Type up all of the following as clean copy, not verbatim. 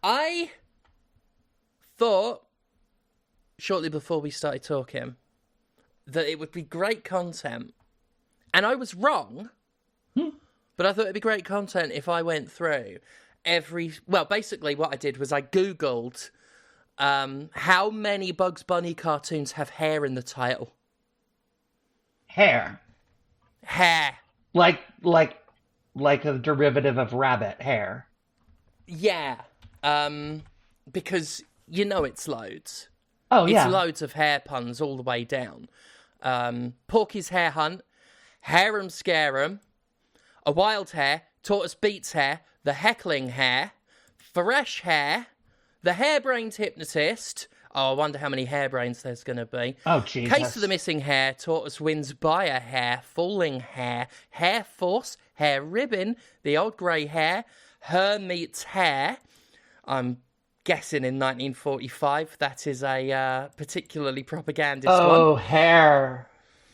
I thought, shortly before we started talking, that it would be great content. And I was wrong, but I thought it'd be great content if I went through basically what I did was I Googled how many Bugs Bunny cartoons have hair in the title. Hair. Like a derivative of rabbit hair. Yeah. Because you know it's loads. Oh, yeah. It's loads of hair puns all the way down. Porky's Hair Hunt, Harum Scarum, A Wild Hare, Tortoise Beats Hair, The Heckling Hare, Fresh Hair, The Harebrained Hypnotist. Oh, I wonder how many hairbrains there's going to be. Oh, Jesus. Case of the Missing Hair, Tortoise Wins by a Hair, Falling Hair, Hair Force, Hair Ribbon, The Old Grey Hair, Her Meets Hair. I'm guessing in 1945 that is a particularly propagandist one. Oh, hair.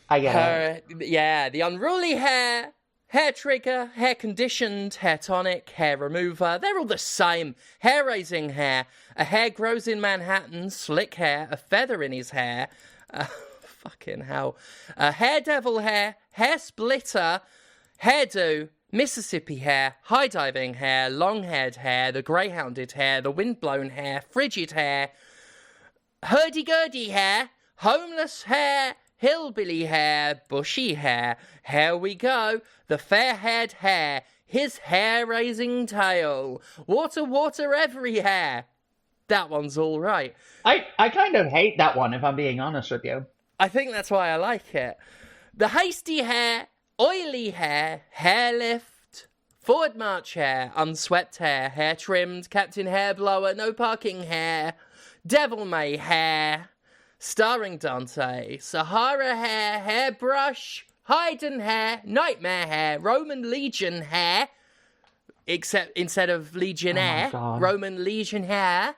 I get it. Yeah, The Unruly Hair, Hair Trigger, Hair Conditioned, Hair Tonic, Hair Remover. They're all the same. Hair Raising Hair, A Hair Grows in Manhattan, Slick Hair, A Feather in His Hair. Fucking hell. Hair Devil Hair, Hair Splitter, Hairdo, Mississippi Hair, High Diving Hair, Long-Haired Hair, The Greyhounded Hair, The Windblown Hair, Frigid Hair, Hurdy-Gurdy Hair, Homeless Hair, Hillbilly Hair, Bushy Hair, Here We Go, The Fair-Haired Hair, His Hair-Raising Tail, Water Every Hair. That one's all right. I kind of hate that one, if I'm being honest with you. I think that's why I like it. The Hasty Hair, Oily Hair, Hair Lift, Forward March Hair, Unswept Hair, Hair Trimmed, Captain Hairblower, No Parking Hair, Devil May Hair, starring Dante, Sahara Hair, Hairbrush, Haydn Hair, Nightmare Hair, Roman Legion Hair, except instead of Legionnaire, Roman Legion Hair,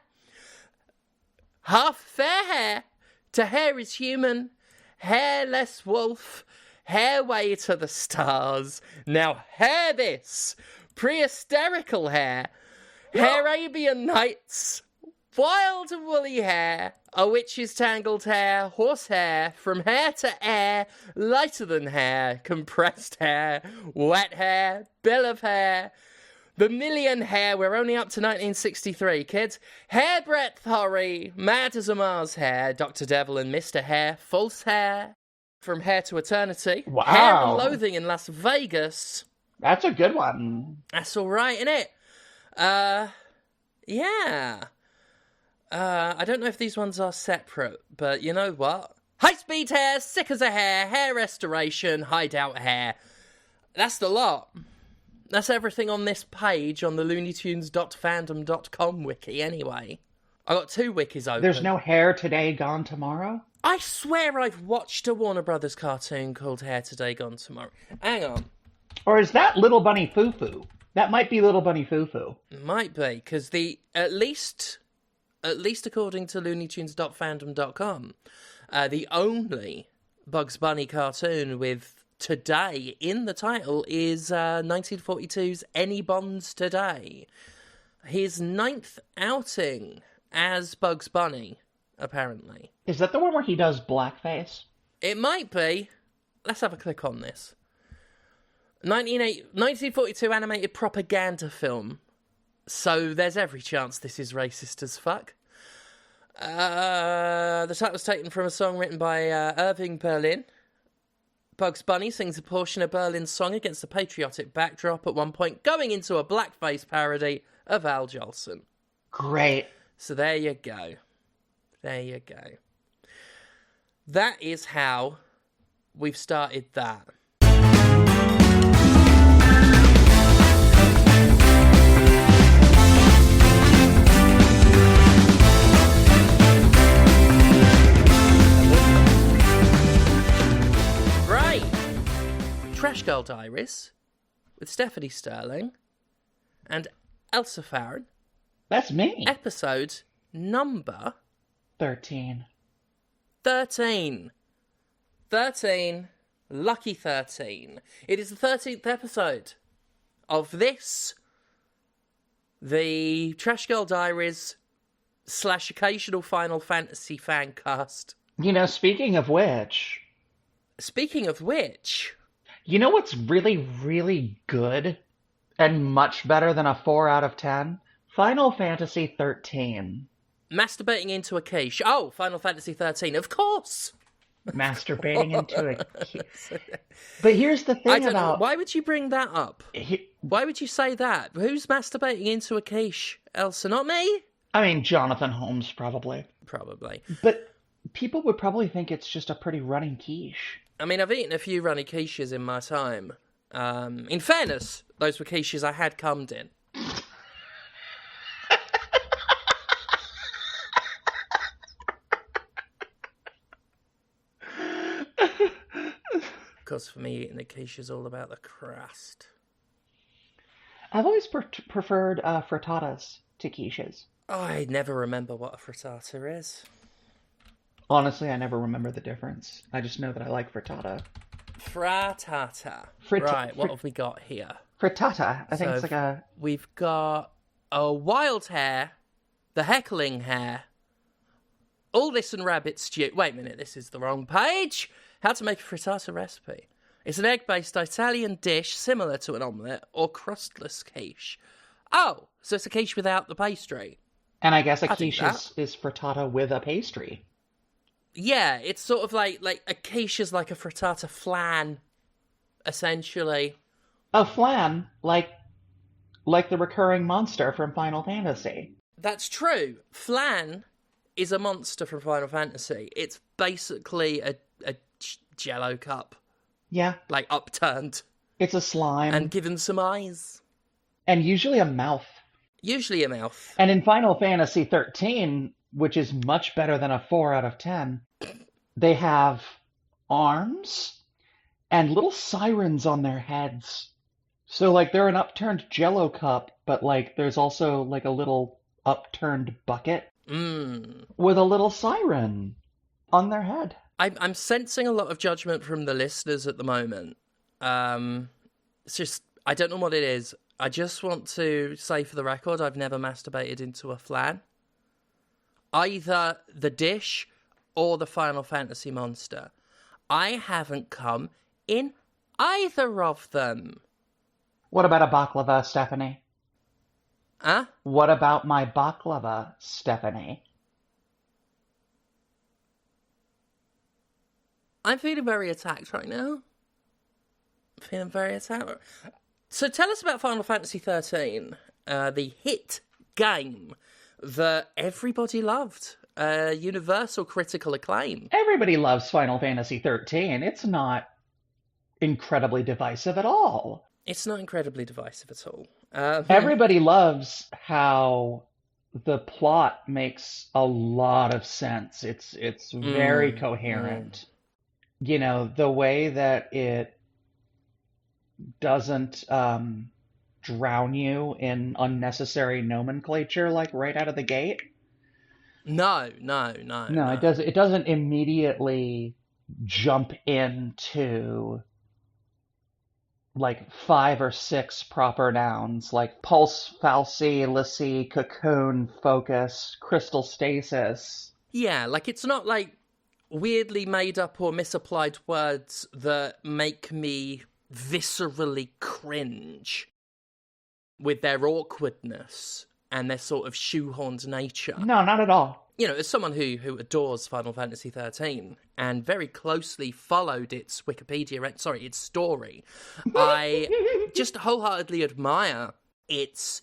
Half Fair Hair, To Hair is Human, Hairless Wolf, Hairway to the Stars, Now Hair This, Prehysterical Hair, Arabian Nights, Wild Woolly Hair, A Witch's Tangled Hair, Horse Hair, From Hair to Air, Lighter Than Hair, Compressed Hair, Wet Hair, Bill of Hair, The Million Hair, we're only up to 1963, kids, Hairbreadth Horry, Mad as a Mars Hair, Dr. Devil and Mr. Hair, False Hair, From Hair to Eternity, Wow. Hair and Loathing in Las Vegas. That's a good one. That's all right, innit? Yeah. I don't know if these ones are separate, but you know what? High Speed Hair, Sick as a Hair, Hair Restoration, Hideout Hair. That's the lot. That's everything on this page on the looneytunes.fandom.com wiki anyway. I got 2 wikis open. There's no Hair Today, Gone Tomorrow? I swear I've watched a Warner Brothers cartoon called Hair Today, Gone Tomorrow. Hang on. Or is that Little Bunny Foo Foo? That might be Little Bunny Foo Foo. Might be, because at least according to looneytunes.fandom.com, the only Bugs Bunny cartoon with today in the title is 1942's Any Bonds Today. His 9th outing as Bugs Bunny, apparently. Is that the one where he does blackface? It might be. Let's have a click on this. 1942 animated propaganda film. So there's every chance this is racist as fuck. The title was taken from a song written by Irving Berlin. Bugs Bunny sings a portion of Berlin's song against a patriotic backdrop at one point, going into a blackface parody of Al Jolson. Great. So there you go. There you go. That is how we've started that. Right. Trashgirl Diaries with Stephanie Sterling and Elsa Farron. That's me. Episode number 13. 13. 13. Lucky 13. It is the 13th episode of this the Trashgirl Diaries / occasional Final Fantasy fan cast. You know, speaking of which... You know what's really, really good and much better than a 4 out of 10? Final Fantasy 13. Masturbating into a quiche. Oh, Final Fantasy 13, of course! Masturbating into a quiche. But here's the thing I don't about... know. Why would you bring that up? Why would you say that? Who's masturbating into a quiche, Elsa? Not me? I mean, Jonathan Holmes, probably. Probably. But people would probably think it's just a pretty running quiche. I mean, I've eaten a few runny quiches in my time. In fairness, those were quiches I had cummed in. Because for me, eating a quiche is all about the crust. I've always preferred frittatas to quiches. Oh, I never remember what a frittata is. Honestly, I never remember the difference. I just know that I like frittata. Frittata. Right, what have we got here? Frittata. I think it's like a... We've got a wild hare, the heckling hare, all this and rabbit stew. Wait a minute, this is the wrong page. How to make a frittata recipe. It's an egg-based Italian dish similar to an omelette or crustless quiche. Oh, so it's a quiche without the pastry. And I guess a quiche is frittata with a pastry. Yeah, it's sort of like a quiche is like a frittata flan, essentially. A flan, like the recurring monster from Final Fantasy. That's true. Flan is a monster from Final Fantasy. It's basically a Jello cup. Yeah. Like upturned. It's a slime. And given some eyes. And usually a mouth. Usually a mouth. And in Final Fantasy 13, which is much better than a 4 out of 10, they have arms and little sirens on their heads. So, like, they're an upturned Jello cup, but, like, there's also, like, a little upturned bucket with a little siren on their head. I'm sensing a lot of judgment from the listeners at the moment. It's just, I don't know what it is. I just want to say for the record, I've never masturbated into a flan. Either the dish or the Final Fantasy monster. I haven't come in either of them. What about a baklava, Stephanie? Huh? What about my baklava, Stephanie? I'm feeling very attacked right now. Feeling very attacked. So tell us about Final Fantasy 13, the hit game that everybody loved. Universal critical acclaim. Everybody loves Final Fantasy 13. It's not incredibly divisive at all. It's not incredibly divisive at all. Everybody loves how the plot makes a lot of sense. It's very coherent. You know, the way that it doesn't drown you in unnecessary nomenclature, like right out of the gate. No. It doesn't immediately jump into like 5 or 6 proper nouns like pulse, falsi, lissy, cocoon, focus, crystal stasis. Yeah, like it's not like weirdly made up or misapplied words that make me viscerally cringe with their awkwardness and their sort of shoehorned nature. No, not at all. You know, as someone who adores Final Fantasy 13 and very closely followed its its story, I just wholeheartedly admire its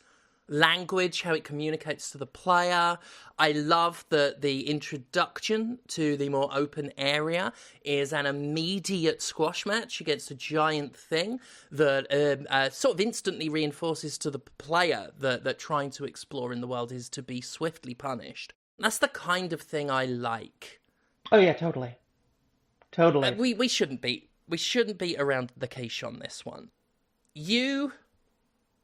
language, how it communicates to the player. I love that the introduction to the more open area is an immediate squash match against a giant thing that sort of instantly reinforces to the player that trying to explore in the world is to be swiftly punished. That's the kind of thing I like. Oh yeah, totally. We shouldn't beat around the quiche on this one. You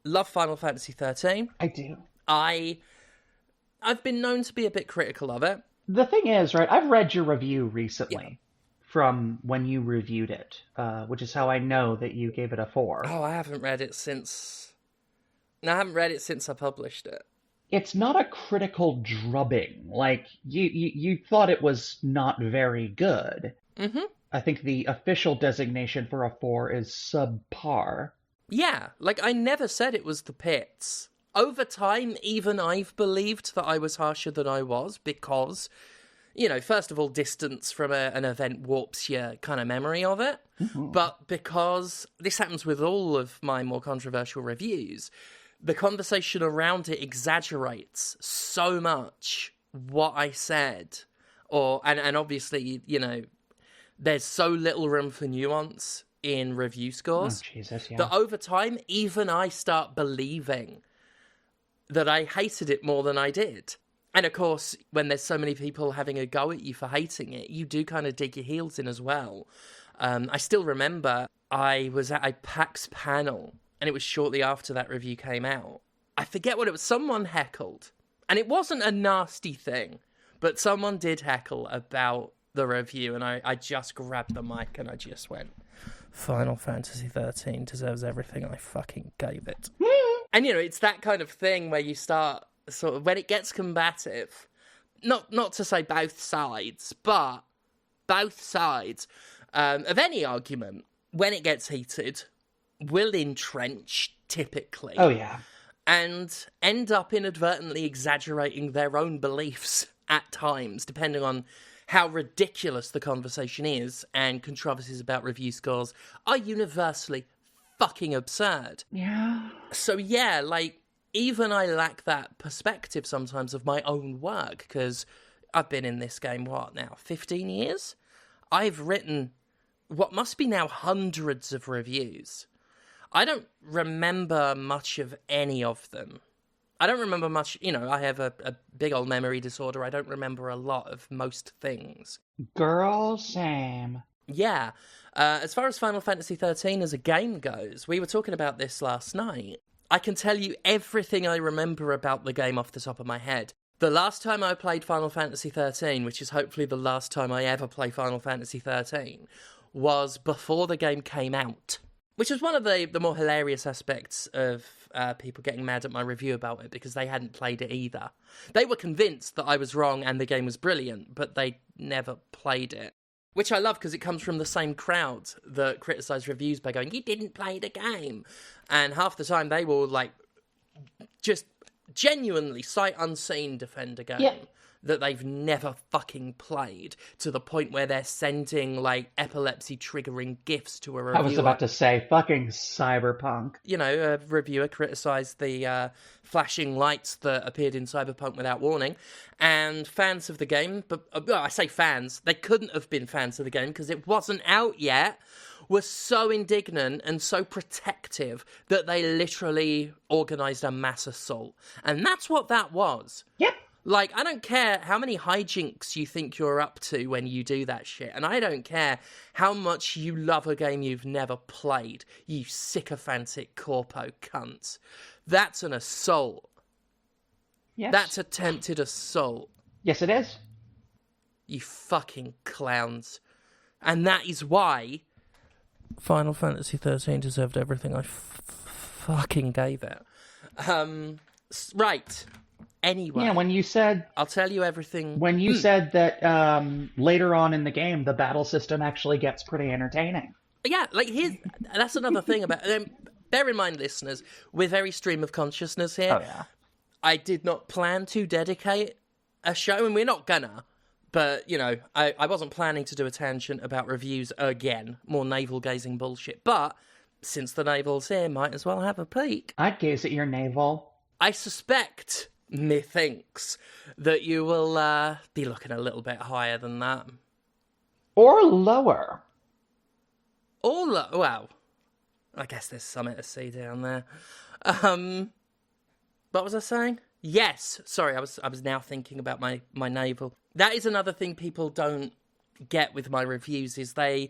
love Final Fantasy 13. I do. I've been known to be a bit critical of it. The thing is, right, I've read your review recently from when you reviewed it, which is how I know that you gave it a 4. Oh, I haven't read it since No, I haven't read it since I published it. It's not a critical drubbing. Like, you thought it was not very good. Mm-hmm. I think the official designation for a 4 is subpar. Yeah, like, I never said it was the pits. Over time, even I've believed that I was harsher than I was because, you know, first of all, distance from an event warps your kind of memory of it. Mm-hmm. But because this happens with all of my more controversial reviews, the conversation around it exaggerates so much what I said. And obviously, you know, there's so little room for nuance in review scores that over time, even I start believing that I hated it more than I did. And of course, when there's so many people having a go at you for hating it, you do kind of dig your heels in as well. I still remember I was at a PAX panel, and it was shortly after that review came out. I forget what it was. Someone heckled. And it wasn't a nasty thing, but someone did heckle about the review, and I just grabbed the mic and I just went, Final Fantasy 13 deserves everything I fucking gave it. And, you know, it's that kind of thing where you start sort of, when it gets combative, not to say both sides, but both sides of any argument, when it gets heated, will entrench, typically. Oh, yeah. And end up inadvertently exaggerating their own beliefs at times, depending on how ridiculous the conversation is, and controversies about review scores are universally fucking absurd. Yeah. So yeah, like, even I lack that perspective sometimes of my own work, because I've been in this game, 15 years? I've written what must be now hundreds of reviews. I don't remember much of any of them. I don't remember much, you know, I have a big old memory disorder. I don't remember a lot of most things. Girl, same. Yeah. As far as Final Fantasy 13 as a game goes, we were talking about this last night. I can tell you everything I remember about the game off the top of my head. The last time I played Final Fantasy 13, which is hopefully the last time I ever play Final Fantasy 13, was before the game came out. Which was one of the more hilarious aspects of people getting mad at my review about it, because they hadn't played it either. They were convinced that I was wrong and the game was brilliant, but they never played it. Which I love, because it comes from the same crowd that criticise reviews by going, you didn't play the game. And half the time they will, like, just genuinely sight unseen defend a game that they've never fucking played, to the point where they're sending, like, epilepsy-triggering gifs to a reviewer. I was about to say, fucking Cyberpunk. You know, a reviewer criticised the flashing lights that appeared in Cyberpunk without warning, and fans of the game, but well, I say fans, they couldn't have been fans of the game because it wasn't out yet, were so indignant and so protective that they literally organised a mass assault. And that's what that was. Yep. Like, I don't care how many hijinks you think you're up to when you do that shit, and I don't care how much you love a game you've never played, you sycophantic corpo cunts. That's an assault. Yes. That's attempted assault. Yes, it is. You fucking clowns. And that is why Final Fantasy 13 deserved everything I fucking gave it. Right. Anyway. Yeah, when you said... I'll tell you everything. When you said that later on in the game, the battle system actually gets pretty entertaining. Yeah, like, that's another thing about... bear in mind, listeners, we're very stream of consciousness here. Oh, yeah. I did not plan to dedicate a show, and we're not gonna. But, you know, I wasn't planning to do a tangent about reviews again. More navel-gazing bullshit. But, since the navel's here, might as well have a peek. I'd gaze at your navel. I suspect, methinks, that you will be looking a little bit higher than that. Or lower. Well, I guess there's something to see down there. What was I saying? Yes, sorry, I was now thinking about my navel. That is another thing people don't get with my reviews, is they'll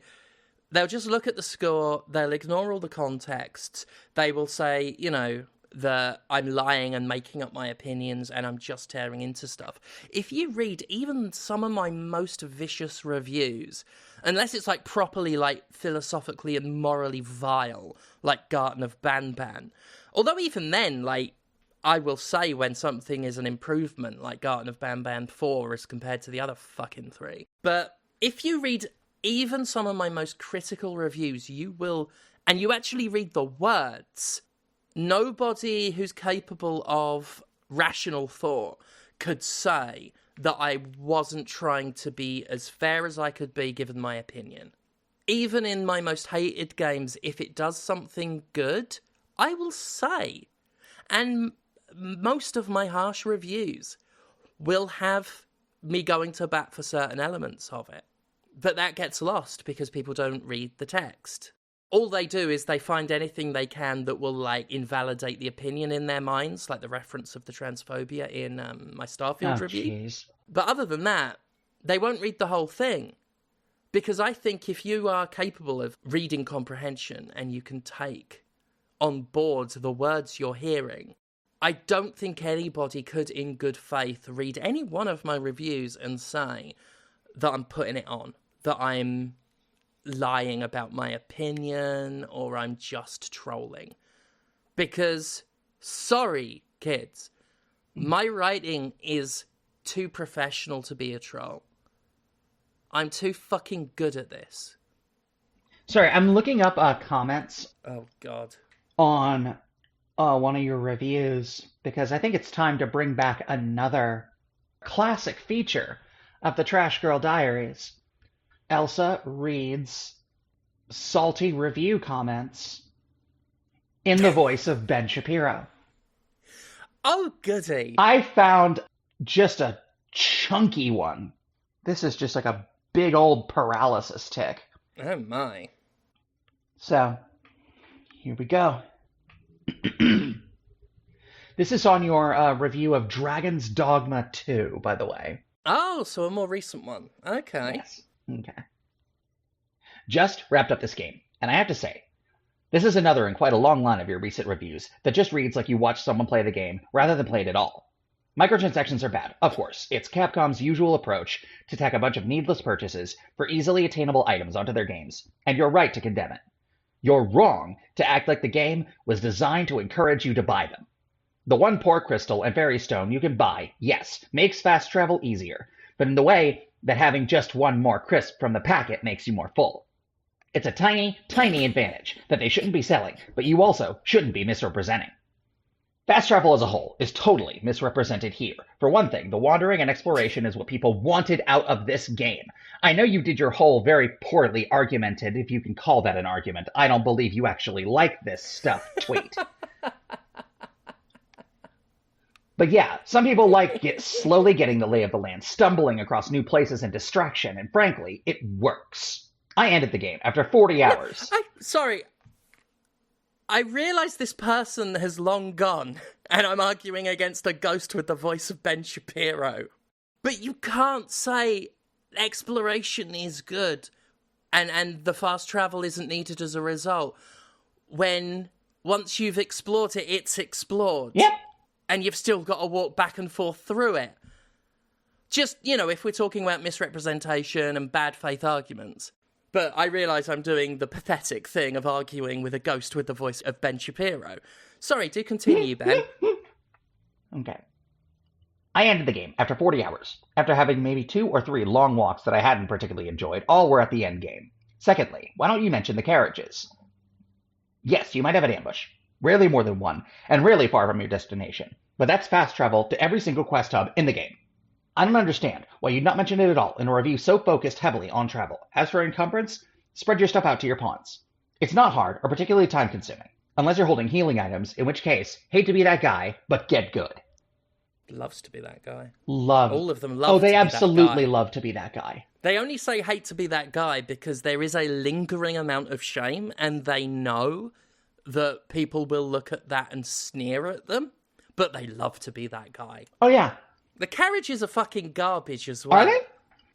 just look at the score, they'll ignore all the context, they will say, you know, that I'm lying and making up my opinions and I'm just tearing into stuff. If you read even some of my most vicious reviews, unless it's like properly like philosophically and morally vile, like Garten of Banban, Although even then, like, I will say when something is an improvement, like Garden of Banban 4 as compared to the other fucking 3. But if you read even some of my most critical reviews, you will, and you actually read the words, nobody who's capable of rational thought could say that I wasn't trying to be as fair as I could be given my opinion. Even in my most hated games, if it does something good, I will say. And most of my harsh reviews will have me going to bat for certain elements of it. But that gets lost because people don't read the text. All they do is they find anything they can that will, like, invalidate the opinion in their minds, like the reference of the transphobia in my Starfield review. Jeez. But other than that, they won't read the whole thing. Because I think if you are capable of reading comprehension and you can take on board the words you're hearing, I don't think anybody could, in good faith, read any one of my reviews and say that I'm putting it on, that I'm lying about my opinion, or I'm just trolling. Because, sorry, kids, my writing is too professional to be a troll. I'm too fucking good at this. Sorry, I'm looking up comments Oh, God. on one of your reviews because I think it's time to bring back another classic feature of the Trashgirl Diaries. Elsa reads salty review comments in the voice of Ben Shapiro. Oh, goody. I found just a chunky one. This is just like a big old paralysis tick. Oh, my. So, here we go. This is on your review of Dragon's Dogma 2, by the way. Oh, so a more recent one. Okay. Yes. Okay. Just wrapped up this game, and I have to say, this is another in quite a long line of your recent reviews that just reads like you watched someone play the game rather than play it at all. Microtransactions are bad, of course. It's Capcom's usual approach to tack a bunch of needless purchases for easily attainable items onto their games, and you're right to condemn it. You're wrong to act like the game was designed to encourage you to buy them. The one poor crystal and fairy stone you can buy, yes, makes fast travel easier, but in the way that having just one more crisp from the packet makes you more full. It's a tiny, tiny advantage that they shouldn't be selling, but you also shouldn't be misrepresenting. Fast travel as a whole is totally misrepresented here. For one thing, the wandering and exploration is what people wanted out of this game. I know you did your whole very poorly argumented, if you can call that an argument, I don't believe you actually like this stuff tweet. But yeah, some people like slowly getting the lay of the land, stumbling across new places and distraction, and frankly, it works. I ended the game after 40 hours. Sorry. I realise this person has long gone, and I'm arguing against a ghost with the voice of Ben Shapiro. But you can't say exploration is good, and the fast travel isn't needed as a result, when once you've explored it, it's explored. Yep. And you've still got to walk back and forth through it. Just, if we're talking about misrepresentation and bad faith arguments. But I realise I'm doing the pathetic thing of arguing with a ghost with the voice of Ben Shapiro. Sorry, do continue, Ben. Okay. I ended the game after 40 hours, after having maybe 2 or 3 long walks that I hadn't particularly enjoyed. All were at the end game. Secondly, why don't you mention the carriages? Yes, you might have an ambush. Rarely more than one, and rarely far from your destination. But that's fast travel to every single quest hub in the game. I don't understand why you'd not mention it at all in a review so focused heavily on travel. As for encumbrance, spread your stuff out to your pawns. It's not hard or particularly time-consuming, unless you're holding healing items, in which case, hate to be that guy, but get good. Loves to be that guy. Love. All of them love Oh, they to be absolutely that guy. love to be that guy. They only say hate to be that guy because there is a lingering amount of shame, and they know that people will look at that and sneer at them, but they love to be that guy. Oh, yeah. The carriages are fucking garbage as well. Are they?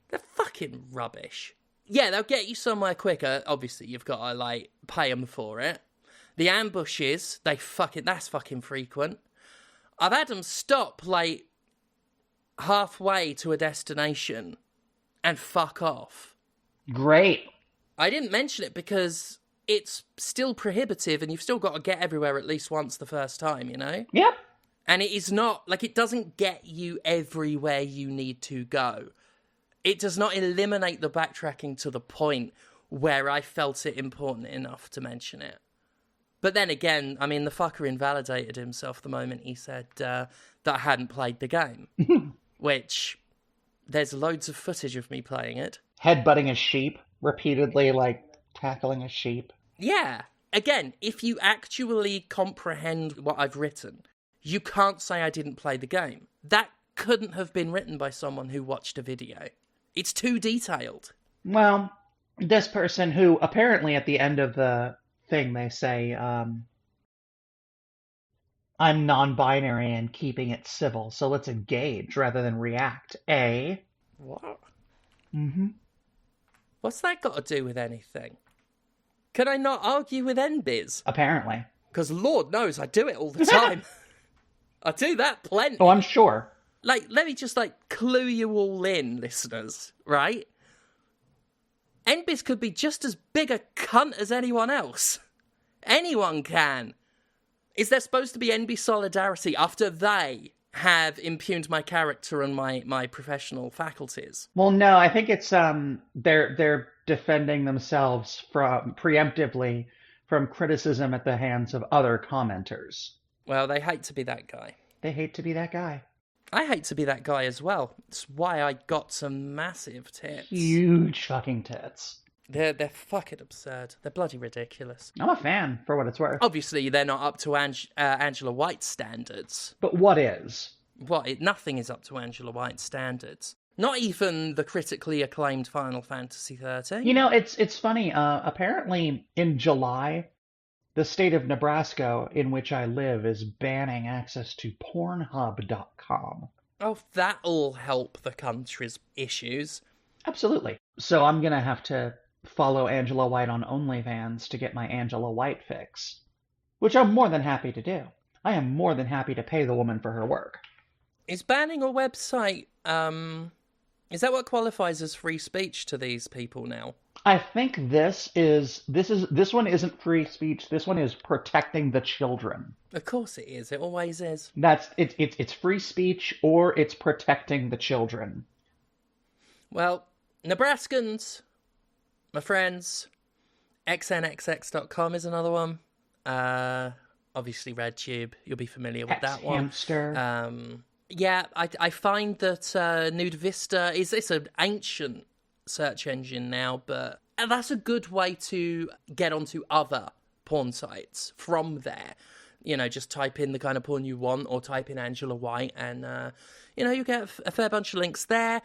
They're fucking rubbish. Yeah, they'll get you somewhere quicker. Obviously, you've got to, pay them for it. The ambushes, that's fucking frequent. I've had them stop, halfway to a destination and fuck off. Great. I didn't mention it because it's still prohibitive and you've still got to get everywhere at least once the first time, you know? Yep. And it is not, like, it doesn't get you everywhere you need to go. It does not eliminate the backtracking to the point where I felt it important enough to mention it. But then again, I mean, the fucker invalidated himself the moment he said that I hadn't played the game. Which, there's loads of footage of me playing it. Headbutting a sheep repeatedly, like tackling a sheep. Yeah. Again, if you actually comprehend what I've written, you can't say I didn't play the game. That couldn't have been written by someone who watched a video. It's too detailed. Well, this person who apparently at the end of the thing they say, I'm non-binary and keeping it civil, so let's engage rather than react. What? Mm-hmm. What's that got to do with anything? Can I not argue with NBiz? Apparently. Because Lord knows I do it all the time. I do that plenty. Oh, I'm sure. Like, let me just, clue you all in, listeners, right? NBiz could be just as big a cunt as anyone else. Anyone can. Is there supposed to be NB solidarity after they have impugned my character and my professional faculties? Well, no, I think it's they're defending themselves from preemptively from criticism at the hands of other commenters. Well, they hate to be that guy. They hate to be that guy. I hate to be that guy as well. It's why I got some massive tits. Huge fucking tits. They're fucking absurd. They're bloody ridiculous. I'm a fan, for what it's worth. Obviously, they're not up to Angela White's standards. But what is? Nothing is up to Angela White's standards. Not even the critically acclaimed Final Fantasy XIII. You know, it's funny. Apparently, in July, the state of Nebraska, in which I live, is banning access to Pornhub.com. Oh, that'll help the country's issues. Absolutely. So I'm going to have to follow Angela White on OnlyFans to get my Angela White fix, which I'm more than happy to do. I am more than happy to pay the woman for her work. Is banning a website, is that what qualifies as free speech to these people now? I think this one isn't free speech. This one is protecting the children. Of course it is. It always is. It's free speech or it's protecting the children. Well, Nebraskans, my friends, xnxx.com is another one. Obviously RedTube, you'll be familiar with that one. Hamster. Yeah, I find that Nude Vista it's an ancient search engine now, but that's a good way to get onto other porn sites from there. You know, just type in the kind of porn you want or type in Angela White and, you get a fair bunch of links there.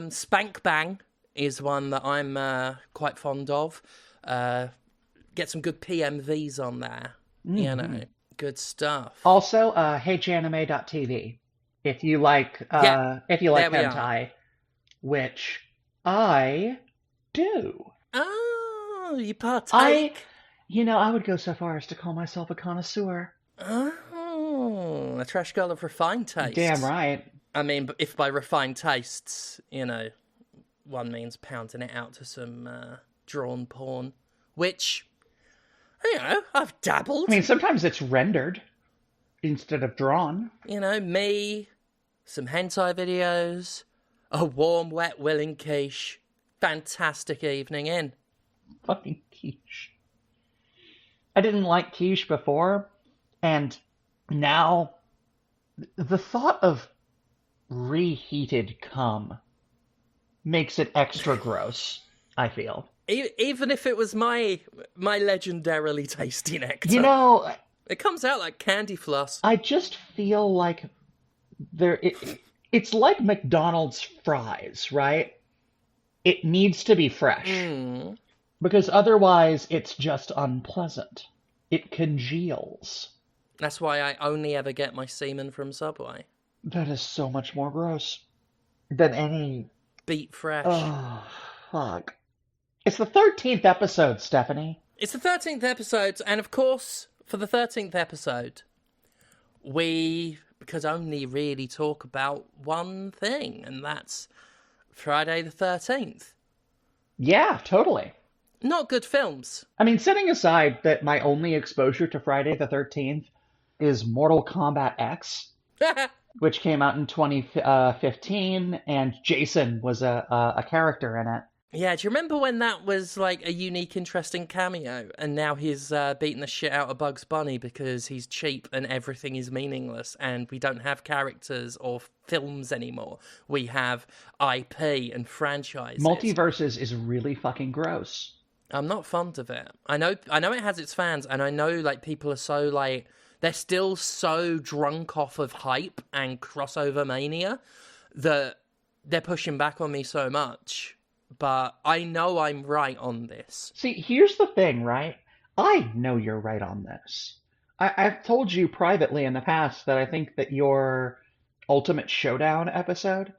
Spank Bang is one that I'm quite fond of. Get some good PMVs on there. Mm-hmm. You know, good stuff. Also, HeyJanime.tv. If you like hentai, which I do. Oh, you partake. I would go so far as to call myself a connoisseur. Oh, a trash girl of refined taste. Damn right. I mean, if by refined tastes, one means pounding it out to some drawn porn, which, I've dabbled. I mean, sometimes it's rendered instead of drawn. Me, some hentai videos, a warm, wet, willing quiche. Fantastic evening in. Fucking quiche. I didn't like quiche before, and now the thought of reheated cum makes it extra gross, I feel. Even if it was my legendarily tasty nectar. It comes out like candy floss. I just feel like it's like McDonald's fries, right? It needs to be fresh. Mm. Because otherwise, it's just unpleasant. It congeals. That's why I only ever get my semen from Subway. That is so much more gross than any... Beat fresh. Oh, fuck. It's the 13th episode, Stephanie. It's the 13th episode, and of course, for the 13th episode, we could only really talk about one thing, and that's Friday the 13th. Yeah, totally. Not good films. I mean, setting aside that my only exposure to Friday the 13th is Mortal Kombat X, which came out in 2015, and Jason was a character in it. Yeah, do you remember when that was like a unique, interesting cameo? And now he's beating the shit out of Bugs Bunny because he's cheap and everything is meaningless, and we don't have characters or films anymore. We have IP and franchises. Multiverses is really fucking gross. I'm not fond of it. I know it has its fans, and I know like people are so like they're still so drunk off of hype and crossover mania that they're pushing back on me so much. But I know I'm right on this. See, here's the thing, right? I know you're right on this. I've told you privately in the past that I think that your Ultimate Showdown episode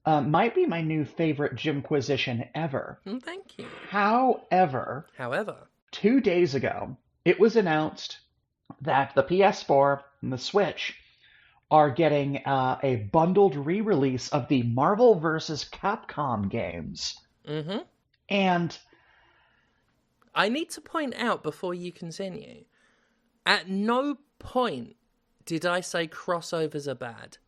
might be my new favorite Jimquisition ever. Thank you. However, 2 days ago, it was announced that the PS4 and the Switch are getting a bundled re-release of the Marvel vs. Capcom games. Mm-hmm. And I need to point out before you continue, at no point did I say crossovers are bad.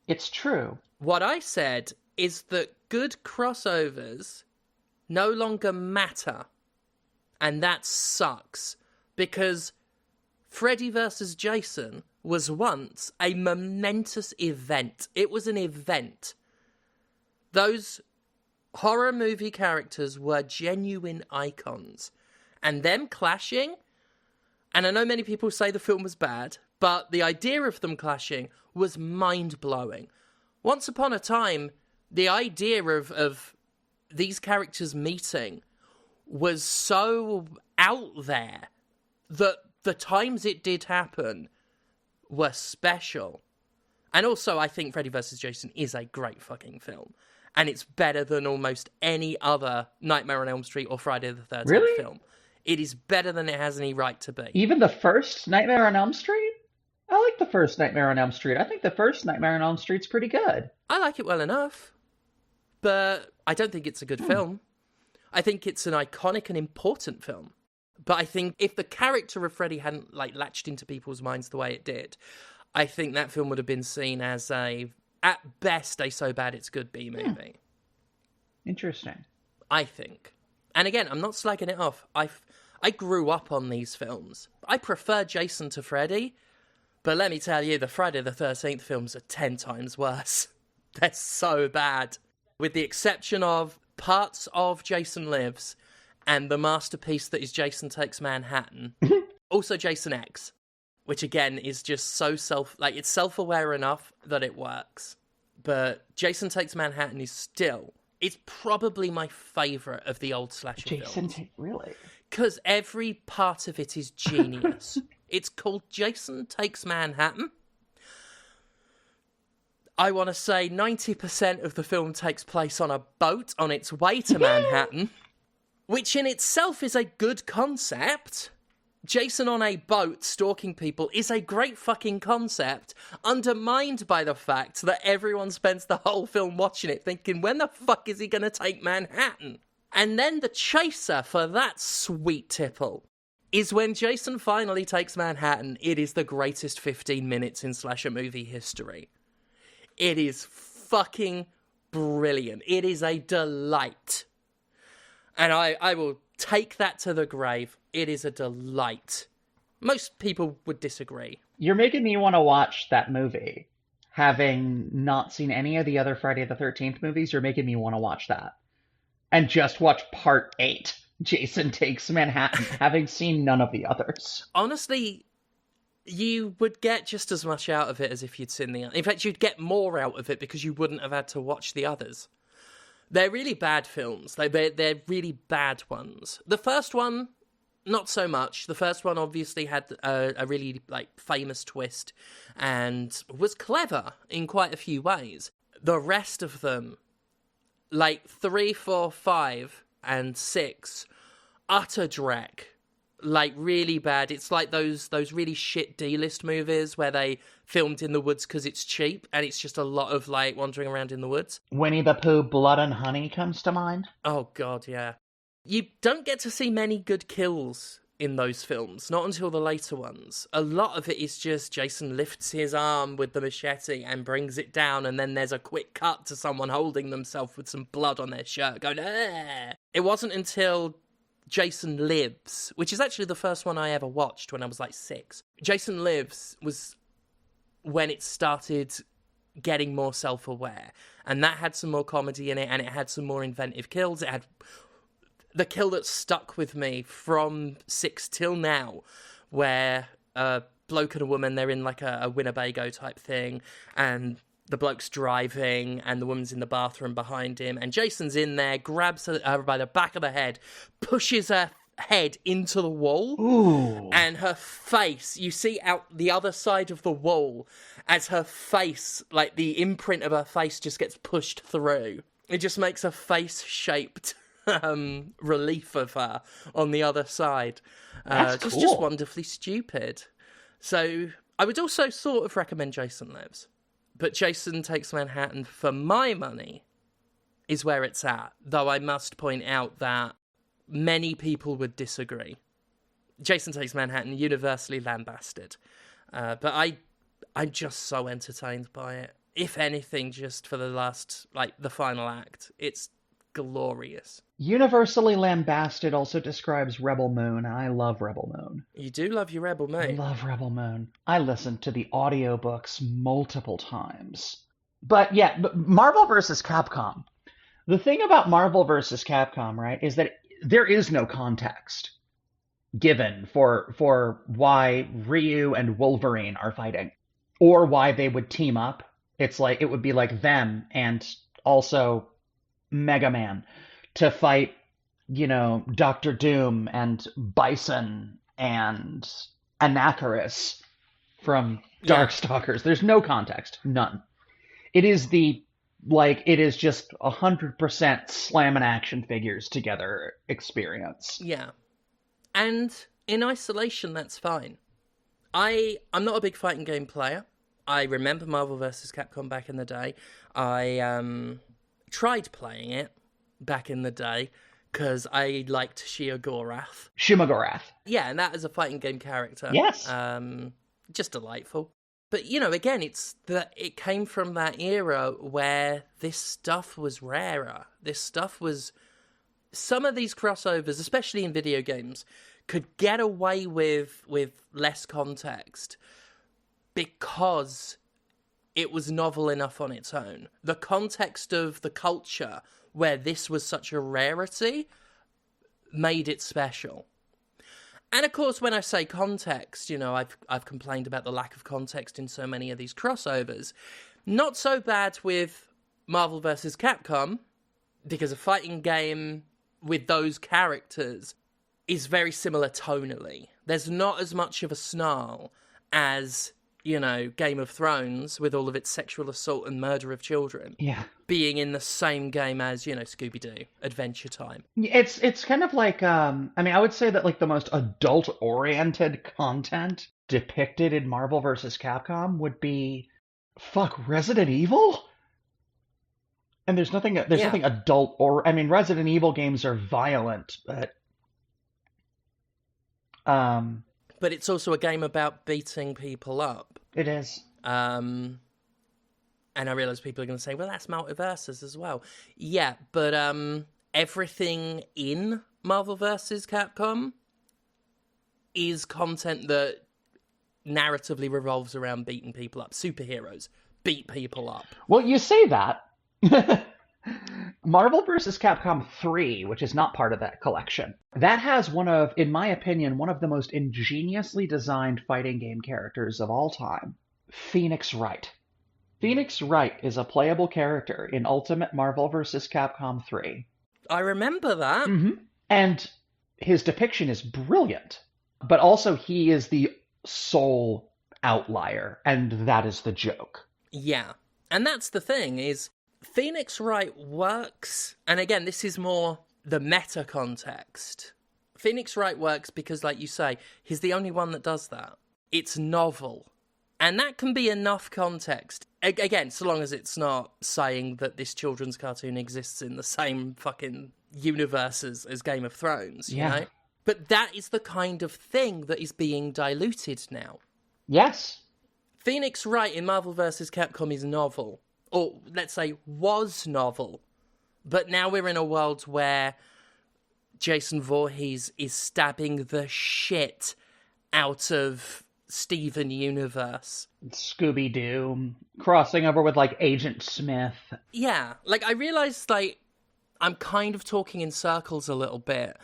It's true. What I said is that good crossovers no longer matter. And that sucks. Because Freddy vs. Jason was once a momentous event. It was an event. Those horror movie characters were genuine icons. And them clashing, and I know many people say the film was bad, but the idea of them clashing was mind-blowing. Once upon a time, the idea of these characters meeting was so out there that the times it did happen were special. And also, I think Freddy vs. Jason is a great fucking film. And it's better than almost any other Nightmare on Elm Street or Friday the 13th film. It is better than it has any right to be. Even the first Nightmare on Elm Street? I like the first Nightmare on Elm Street. I think the first Nightmare on Elm Street's pretty good. I like it well enough. But I don't think it's a good film. I think it's an iconic and important film. But I think if the character of Freddy hadn't like latched into people's minds the way it did, I think that film would have been seen as at best, a so bad it's good B movie. Interesting. I think. And again, I'm not slagging it off. I grew up on these films. I prefer Jason to Freddy, but let me tell you, the Friday the 13th films are 10 times worse. They're so bad. With the exception of parts of Jason Lives and the masterpiece that is Jason Takes Manhattan. Also Jason X, which again is just so it's self-aware enough that it works. But Jason Takes Manhattan is still, it's probably my favourite of the old slasher films. Really? Because every part of it is genius. It's called Jason Takes Manhattan. I want to say 90% of the film takes place on a boat on its way to Manhattan, which in itself is a good concept. Jason on a boat stalking people is a great fucking concept, undermined by the fact that everyone spends the whole film watching it thinking, when the fuck is he going to take Manhattan? And then the chaser for that sweet tipple is when Jason finally takes Manhattan. It is the greatest 15 minutes in slasher movie history. It is fucking brilliant. It is a delight. And I will take that to the grave. It is a delight. Most people would disagree. You're making me want to watch that movie. Having not seen any of the other Friday the 13th movies, you're making me want to watch that. And just watch part 8, Jason Takes Manhattan, having seen none of the others. Honestly, you would get just as much out of it as if you'd seen the others. In fact, you'd get more out of it because you wouldn't have had to watch the others. They're really bad films. They're really bad ones. The first one, not so much. The first one obviously had a really famous twist and was clever in quite a few ways. The rest of them, 3, 4, 5, and 6, utter dreck. Really bad. It's like those really shit D-list movies where they filmed in the woods because it's cheap, and it's just a lot of wandering around in the woods. Winnie the Pooh, Blood and Honey comes to mind. Oh god, yeah. You don't get to see many good kills in those films, not until the later ones. A lot of it is just Jason lifts his arm with the machete and brings it down, and then there's a quick cut to someone holding themselves with some blood on their shirt going, ah! It wasn't until Jason Lives, which is actually the first one I ever watched when I was like 6. Jason Lives was when it started getting more self-aware, and that had some more comedy in it, and it had some more inventive kills. It had the kill that stuck with me from 6 till now, where a bloke and a woman, they're in like a Winnebago type thing, and the bloke's driving, and the woman's in the bathroom behind him, and Jason's in there, grabs her by the back of the head, pushes her head into the wall, Ooh. and her face, you see out the other side of the wall, as her face, like the imprint of her face just gets pushed through. It just makes a face-shaped relief of her on the other side. That's just, cool. Just wonderfully stupid. So I would also sort of recommend Jason Lives. But Jason Takes Manhattan, for my money, is where it's at. Though I must point out that many people would disagree. Jason Takes Manhattan, universally lambasted. But I'm just so entertained by it. If anything, just for the final act. It's glorious. Universally lambasted also describes Rebel Moon. I love Rebel Moon. You do love your Rebel Moon. I love Rebel Moon. I listened to the audiobooks multiple times. But yeah, Marvel vs. Capcom. The thing about Marvel vs. Capcom, right, is that there is no context given for why Ryu and Wolverine are fighting, or why they would team up. It's like, it would be like them and also Mega Man to fight, Doctor Doom and Bison and Anakaris from Darkstalkers. There's no context. None. It is just 100% slamming action figures together experience. Yeah. And in isolation, that's fine. I'm not a big fighting game player. I remember Marvel vs. Capcom back in the day. I tried playing it back in the day because I liked Shima-Gorath. Yeah, and that is a fighting game character. Yes. Just delightful. But, again, it came from that era where this stuff was rarer. Some of these crossovers, especially in video games, could get away with less context because it was novel enough on its own. The context of the culture where this was such a rarity made it special. And of course, when I say context, I've complained about the lack of context in so many of these crossovers. Not so bad with Marvel vs. Capcom, because a fighting game with those characters is very similar tonally. There's not as much of a snarl as, Game of Thrones with all of its sexual assault and murder of children. Yeah. Being in the same game as, Scooby-Doo, Adventure Time. It's kind of like, I would say that like the most adult-oriented content depicted in Marvel vs. Capcom would be, Resident Evil? And there's nothing adult Resident Evil games are violent, but... But it's also a game about beating people up. It is. And I realise people are going to say, well, that's multiverses as well. Yeah, but everything in Marvel vs. Capcom is content that narratively revolves around beating people up. Superheroes beat people up. Well, you say that. Marvel vs. Capcom 3, which is not part of that collection, that has in my opinion, one of the most ingeniously designed fighting game characters of all time, Phoenix Wright. Phoenix Wright is a playable character in Ultimate Marvel vs. Capcom 3. I remember that. Mm-hmm. And his depiction is brilliant, but also he is the sole outlier, and that is the joke. Yeah, and that's the thing, is Phoenix Wright works, and again, this is more the meta context. Phoenix Wright works because, like you say, he's the only one that does that. It's novel. And that can be enough context. Again, so long as it's not saying that this children's cartoon exists in the same fucking universe as Game of Thrones, you know? But that is the kind of thing that is being diluted now. Yes. Phoenix Wright in Marvel vs. Capcom is novel. Or, let's say, was novel. But now we're in a world where Jason Voorhees is stabbing the shit out of Steven Universe. Scooby-Doo, crossing over with, like, Agent Smith. Yeah, like, I realised, like, I'm kind of talking in circles a little bit.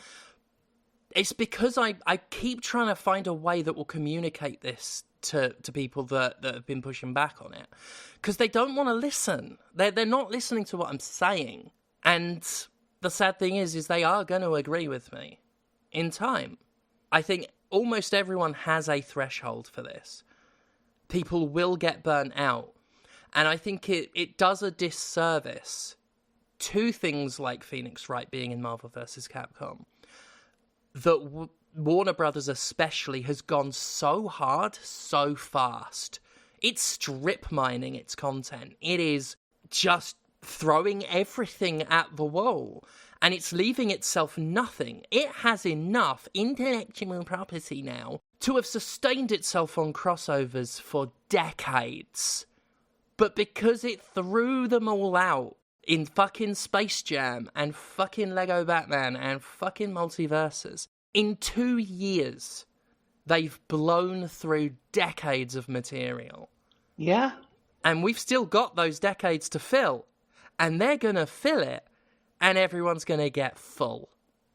It's because I keep trying to find a way that will communicate this to people that have been pushing back on it. Because they don't want to listen. They're not listening to what I'm saying. And the sad thing is they are going to agree with me in time. I think almost everyone has a threshold for this. People will get burnt out. And I think it does a disservice to things like Phoenix Wright being in Marvel vs. Capcom. That Warner Brothers especially has gone so hard, so fast. It's strip mining its content. It is just throwing everything at the wall. And it's leaving itself nothing. It has enough intellectual property now to have sustained itself on crossovers for decades. But because it threw them all out in fucking Space Jam and fucking Lego Batman and fucking Multiverses, in 2 years, they've blown through decades of material. Yeah. And we've still got those decades to fill. And they're going to fill it. And everyone's going to get full.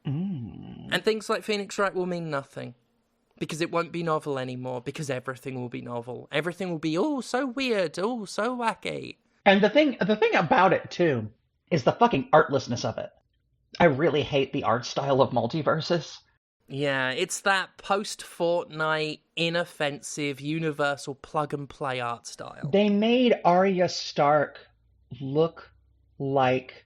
And things like Phoenix Wright will mean nothing. Because it won't be novel anymore. Because everything will be novel. Everything will be, oh, so weird. Oh, so wacky. And the thing about it, too, is the fucking artlessness of it. I really hate the art style of Multiverses. Yeah, it's that post-Fortnite, inoffensive, universal plug-and-play art style. They made Arya Stark look like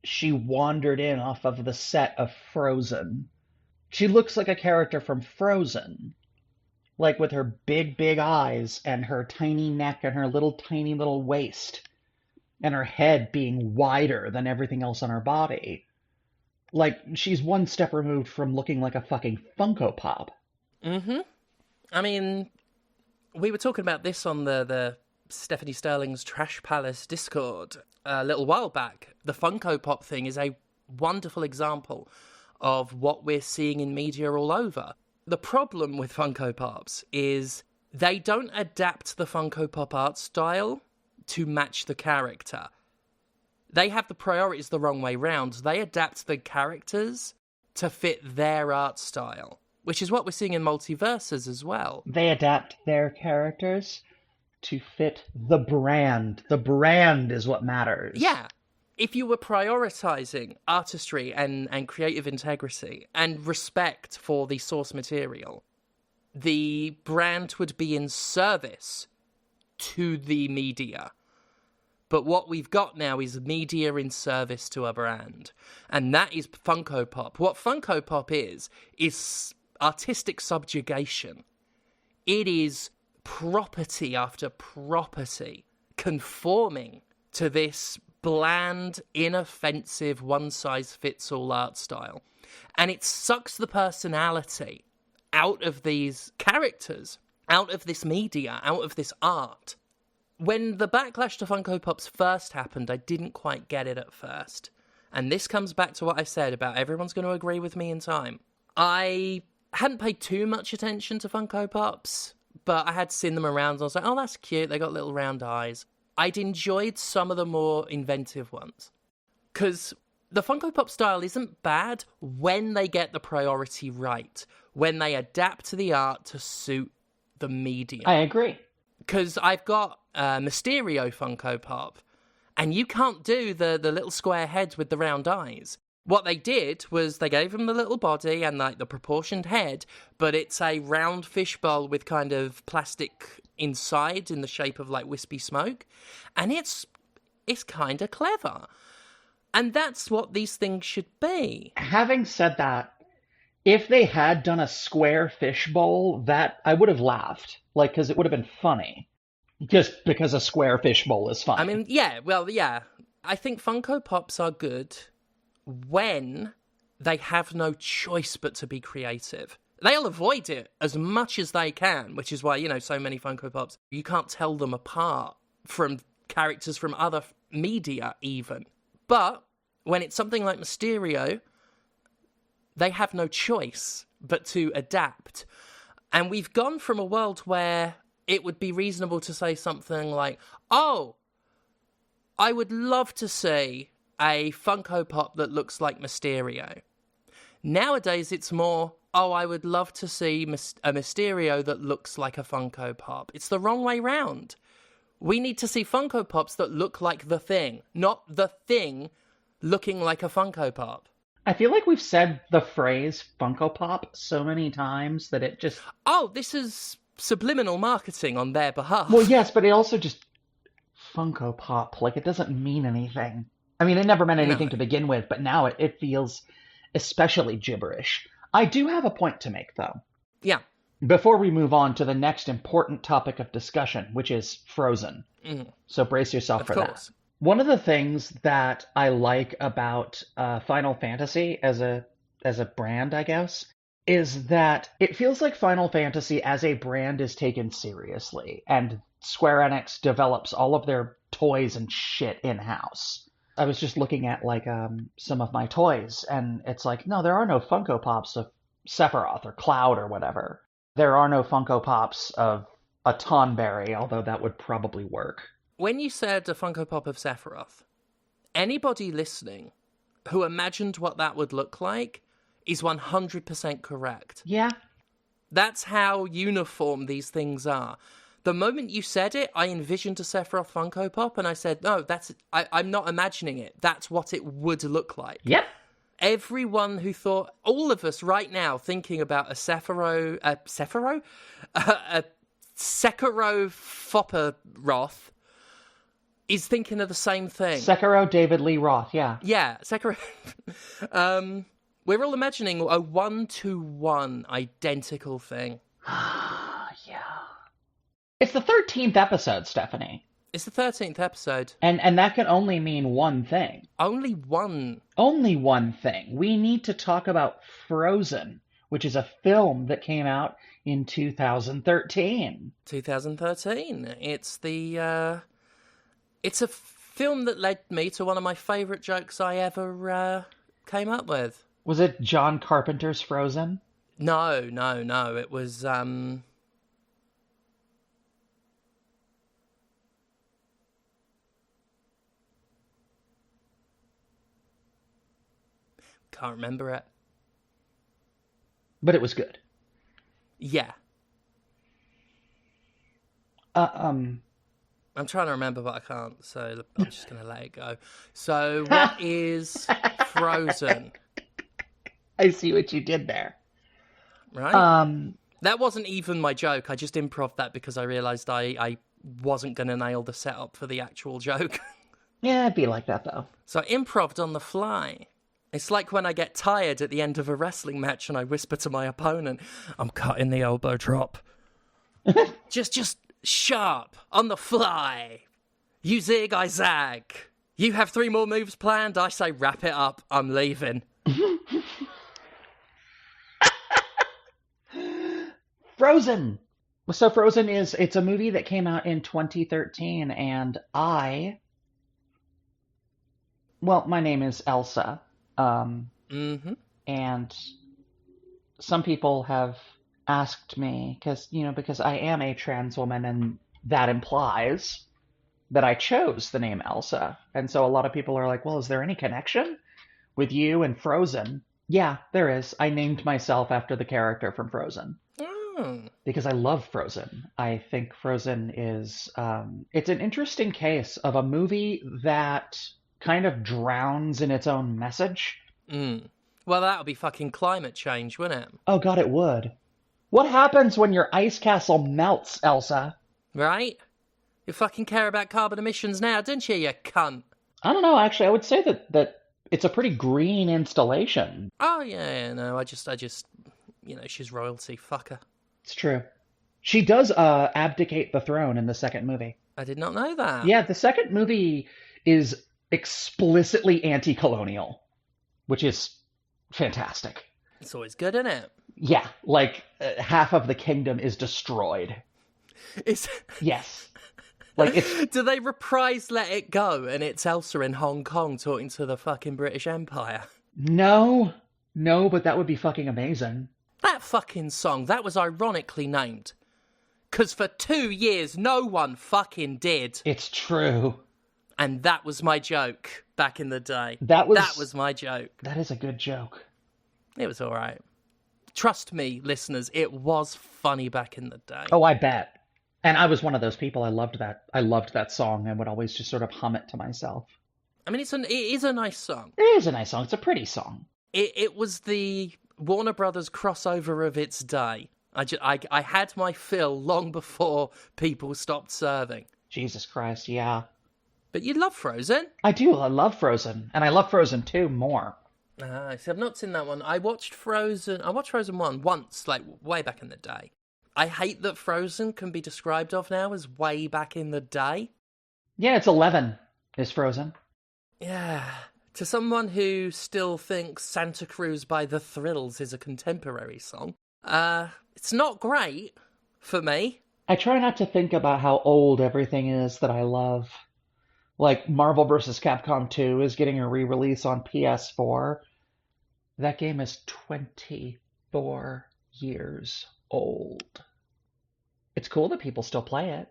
she wandered in off of the set of Frozen. She looks like a character from Frozen. Like with her big, big eyes and her tiny neck and her little tiny little waist. And her head being wider than everything else on her body. Like, she's one step removed from looking like a fucking Funko Pop. Mm-hmm. I mean, we were talking about this on the Stephanie Sterling's Trash Palace Discord a little while back. The Funko Pop thing is a wonderful example of what we're seeing in media all over. The problem with Funko Pops is they don't adapt the Funko Pop art style to match the character. They have the priorities the wrong way round. They adapt the characters to fit their art style, which is what we're seeing in Multiverses as well. They adapt their characters to fit the brand. The brand is what matters. Yeah. If you were prioritizing artistry and creative integrity and respect for the source material, the brand would be in service to the media. But what we've got now is media in service to a brand. And that is Funko Pop. What Funko Pop is artistic subjugation. It is property after property conforming to this bland, inoffensive, one-size-fits-all art style. And it sucks the personality out of these characters, out of this media, out of this art. When the backlash to Funko Pops first happened, I didn't quite get it at first. And this comes back to what I said about everyone's going to agree with me in time. I hadn't paid too much attention to Funko Pops, but I had seen them around and I was like, oh, that's cute. They got little round eyes. I'd enjoyed some of the more inventive ones. Because the Funko Pop style isn't bad when they get the priority right. When they adapt to the art to suit the media. I agree. Because I've got Mysterio Funko Pop, and you can't do the little square heads with the round eyes. What they did was they gave him the little body and like the proportioned head, but it's a round fishbowl with kind of plastic inside in the shape of like wispy smoke, and it's kind of clever. And that's what these things should be. Having said that, if they had done a square fishbowl, that I would have laughed, like, because it would have been funny. Just because a square fishbowl is fine. I mean, yeah, well, yeah. I think Funko Pops are good when they have no choice but to be creative. They'll avoid it as much as they can, which is why, you know, so many Funko Pops, you can't tell them apart from characters from other media even. But when it's something like Mysterio, they have no choice but to adapt. And we've gone from a world where it would be reasonable to say something like, oh, I would love to see a Funko Pop that looks like Mysterio. Nowadays, it's more, oh, I would love to see a Mysterio that looks like a Funko Pop. It's the wrong way round. We need to see Funko Pops that look like the Thing, not the Thing looking like a Funko Pop. I feel like we've said the phrase Funko Pop so many times that it just... Oh, this is subliminal marketing on their behalf. Well, yes, but it also just... Funko Pop, like, it doesn't mean anything. I mean, it never meant anything to begin with, but now it feels especially gibberish. I do have a point to make, though. Yeah. Before we move on to the next important topic of discussion, which is Frozen. Mm-hmm. So brace yourself for course. that. One of the things that I like about Final Fantasy as a brand, I guess, is that it feels like Final Fantasy as a brand is taken seriously, and Square Enix develops all of their toys and shit in-house. I was just looking at like some of my toys, and it's like, no, there are no Funko Pops of Sephiroth or Cloud or whatever. There are no Funko Pops of a Tonberry, although that would probably work. When you said a Funko Pop of Sephiroth, anybody listening who imagined what that would look like is 100% correct. Yeah. That's how uniform these things are. The moment you said it, I envisioned a Sephiroth Funko Pop, and I said, no, I'm not imagining it. That's what it would look like. Yep. Everyone who thought, all of us right now thinking about a Sekiro Fopperoth is thinking of the same thing. Sekiro David Lee Roth, yeah. Yeah, Sekiro. We're all imagining a 1-to-1 identical thing. Yeah. It's the 13th episode, Stephanie. It's the 13th episode. And that can only mean one thing. Only one. Only one thing. We need to talk about Frozen, which is a film that came out in 2013. 2013. It's a film that led me to one of my favourite jokes I ever came up with. Was it John Carpenter's Frozen? No. It was... Can't remember it. But it was good. Yeah. I'm trying to remember, but I can't, so I'm just going to let it go. So, what is Frozen? I see what you did there. Right? That wasn't even my joke. I just improv that because I realised I wasn't going to nail the setup for the actual joke. Yeah, it'd be like that, though. So I improved on the fly. It's like when I get tired at the end of a wrestling match and I whisper to my opponent, I'm cutting the elbow drop. just sharp, on the fly. You zig, I zag. You have 3 more moves planned, I say wrap it up, I'm leaving. Frozen! So Frozen it's a movie that came out in 2013, and my name is Elsa. And some people have asked me, because I am a trans woman, and that implies that I chose the name Elsa. And so a lot of people are like, well, is there any connection with you and Frozen? Yeah, there is. I named myself after the character from Frozen. Because I love Frozen. I think Frozen is, it's an interesting case of a movie that kind of drowns in its own message. Well, that would be fucking climate change, wouldn't it? Oh god, it would. What happens when your ice castle melts, Elsa? Right? You fucking care about carbon emissions now, didn't you cunt? I don't know, actually. I would say that it's a pretty green installation. Oh, yeah, no, I just, she's royalty, fuck her. It's true. She does abdicate the throne in the second movie. I did not know that. Yeah, the second movie is explicitly anti-colonial, which is fantastic. It's always good, isn't it? Yeah, like half of the kingdom is destroyed. It's... Yes. Like it's... Do they reprise Let It Go and it's Elsa in Hong Kong talking to the fucking British Empire? No, but that would be fucking amazing. That fucking song, that was ironically named. Because for 2 years, no one fucking did. It's true. And that was my joke back in the day. That was my joke. That is a good joke. It was all right. Trust me, listeners, it was funny back in the day. Oh, I bet. And I was one of those people. I loved that. I loved that song and would always just sort of hum it to myself. I mean, it is a nice song. It is a nice song. It's a pretty song. It was the Warner Brothers crossover of its day. I had my fill long before people stopped serving. Jesus Christ, yeah. But you love Frozen. I do. I love Frozen. And I love Frozen 2 more. See, I've not seen that one. I watched Frozen 1 once, like way back in the day. I hate that Frozen can be described of now as way back in the day. Yeah, it's 11 is Frozen. Yeah. To someone who still thinks Santa Cruz by The Thrills is a contemporary song, it's not great for me. I try not to think about how old everything is that I love. Like Marvel vs. Capcom 2 is getting a re-release on PS4. That game is 24 years old. It's cool that people still play it,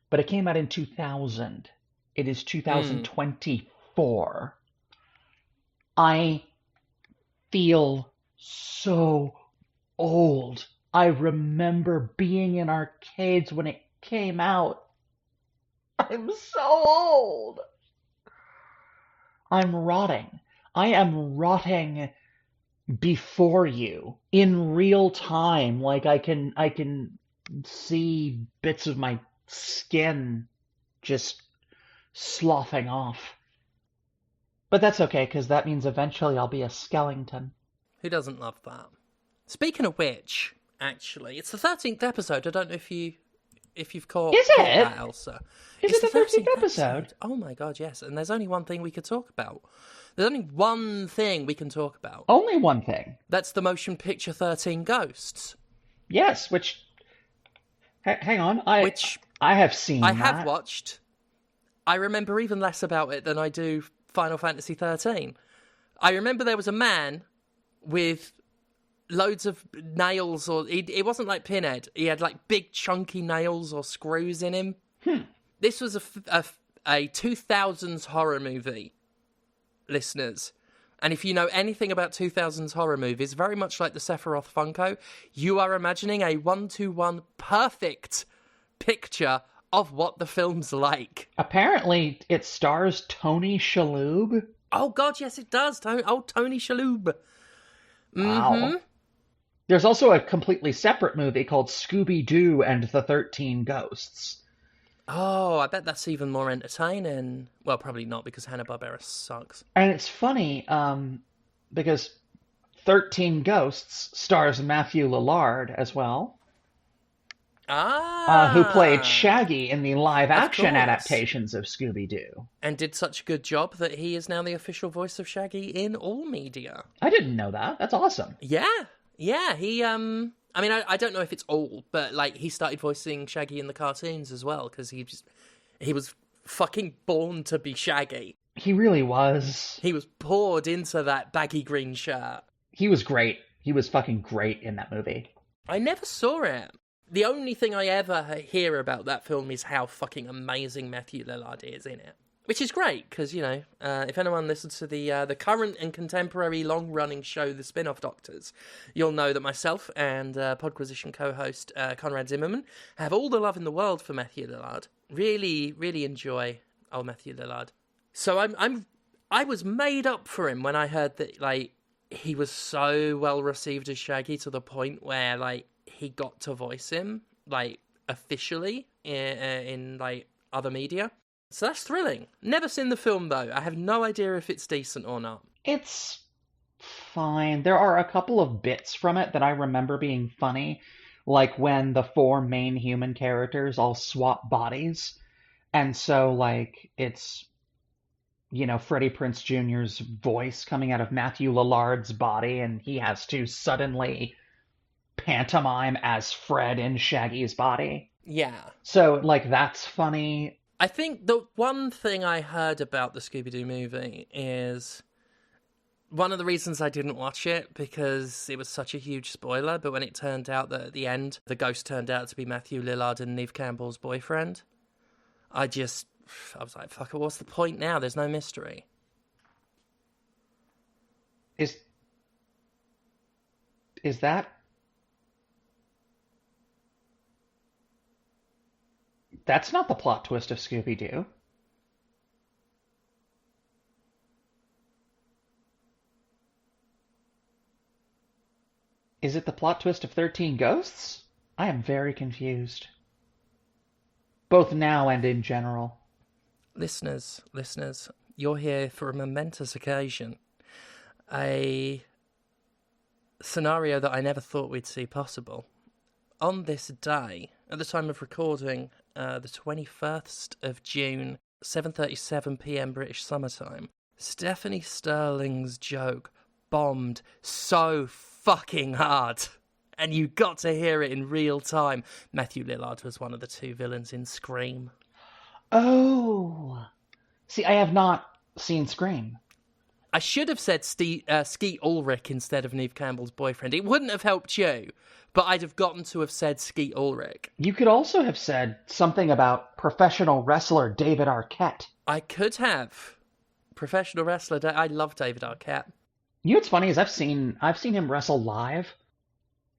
but it came out in 2000. It is 2024. I feel so old. I remember being in arcades when it came out. I'm so old. I'm rotting. I am rotting before you in real time. Like I can see bits of my skin just sloughing off. But that's okay, because that means eventually I'll be a skeleton. Who doesn't love that? Speaking of which, actually, it's the 13th episode. I don't know if you've caught that, Elsa. Is it the 13th episode? Oh my god, yes. And there's only one thing we could talk about. There's only one thing we can talk about. Only one thing. That's the motion picture 13 Ghosts. Yes, which... Hang on. I have seen that. I have watched. I remember even less about it than I do Final Fantasy 13. I remember there was a man with loads of nails, or it wasn't like Pinhead. He had like big chunky nails or screws in him. This was a 2000s horror movie, listeners. And if you know anything about 2000s horror movies, very much like the Sephiroth Funko, you are imagining a 1-to-1 perfect picture of what the film's like. Apparently, it stars Tony Shalhoub. Oh god, yes it does. Tony Shalhoub. Wow. There's also a completely separate movie called Scooby-Doo and the 13 Ghosts. Oh, I bet that's even more entertaining. Well, probably not, because Hanna-Barbera sucks. And it's funny, because 13 Ghosts stars Matthew Lillard as well. Who played Shaggy in the live-action adaptations of Scooby-Doo. And did such a good job that he is now the official voice of Shaggy in all media. I didn't know that. That's awesome. Yeah, he, I mean, I don't know if it's all, but, like, he started voicing Shaggy in the cartoons as well, because he was fucking born to be Shaggy. He really was. He was poured into that baggy green shirt. He was great. He was fucking great in that movie. I never saw it. The only thing I ever hear about that film is how fucking amazing Matthew Lillard is in it. Which is great, because, you know, if anyone listens to the current and contemporary long-running show, The Spin-Off Doctors, you'll know that myself and Podquisition co-host Conrad Zimmerman have all the love in the world for Matthew Lillard. Really, really enjoy old Matthew Lillard. So I was made up for him when I heard that, like, he was so well received as Shaggy to the point where, like, he got to voice him, like, officially in like, other media. So that's thrilling. Never seen the film, though. I have no idea if it's decent or not. It's fine. There are a couple of bits from it that I remember being funny. like when the four main human characters all swap bodies. And so, like, it's, Freddie Prinze Jr.'s voice coming out of Matthew Lillard's body, and he has to suddenly pantomime as Fred in Shaggy's body. Yeah. So, like, that's funny. I think the one thing I heard about the Scooby-Doo movie is one of the reasons I didn't watch it because it was such a huge spoiler, but when it turned out that at the end, the ghost turned out to be Matthew Lillard and Neve Campbell's boyfriend, I was like, fuck it, what's the point now? There's no mystery. Is that... That's not the plot twist of Scooby-Doo. Is it the plot twist of 13 Ghosts? I am very confused. Both now and in general. Listeners, you're here for a momentous occasion. A scenario that I never thought we'd see possible. On this day, at the time of recording, the 21st of June, 7:37 p.m. British summertime, Stephanie Sterling's joke bombed so fucking hard. And you got to hear it in real time. Matthew Lillard was one of the two villains in Scream. Oh. See, I have not seen Scream. I should have said Skeet Ulrich instead of Neve Campbell's boyfriend. It wouldn't have helped you, but I'd have gotten to have said Skeet Ulrich. You could also have said something about professional wrestler David Arquette. I could have. Professional wrestler, I love David Arquette. You know what's funny is I've seen him wrestle live.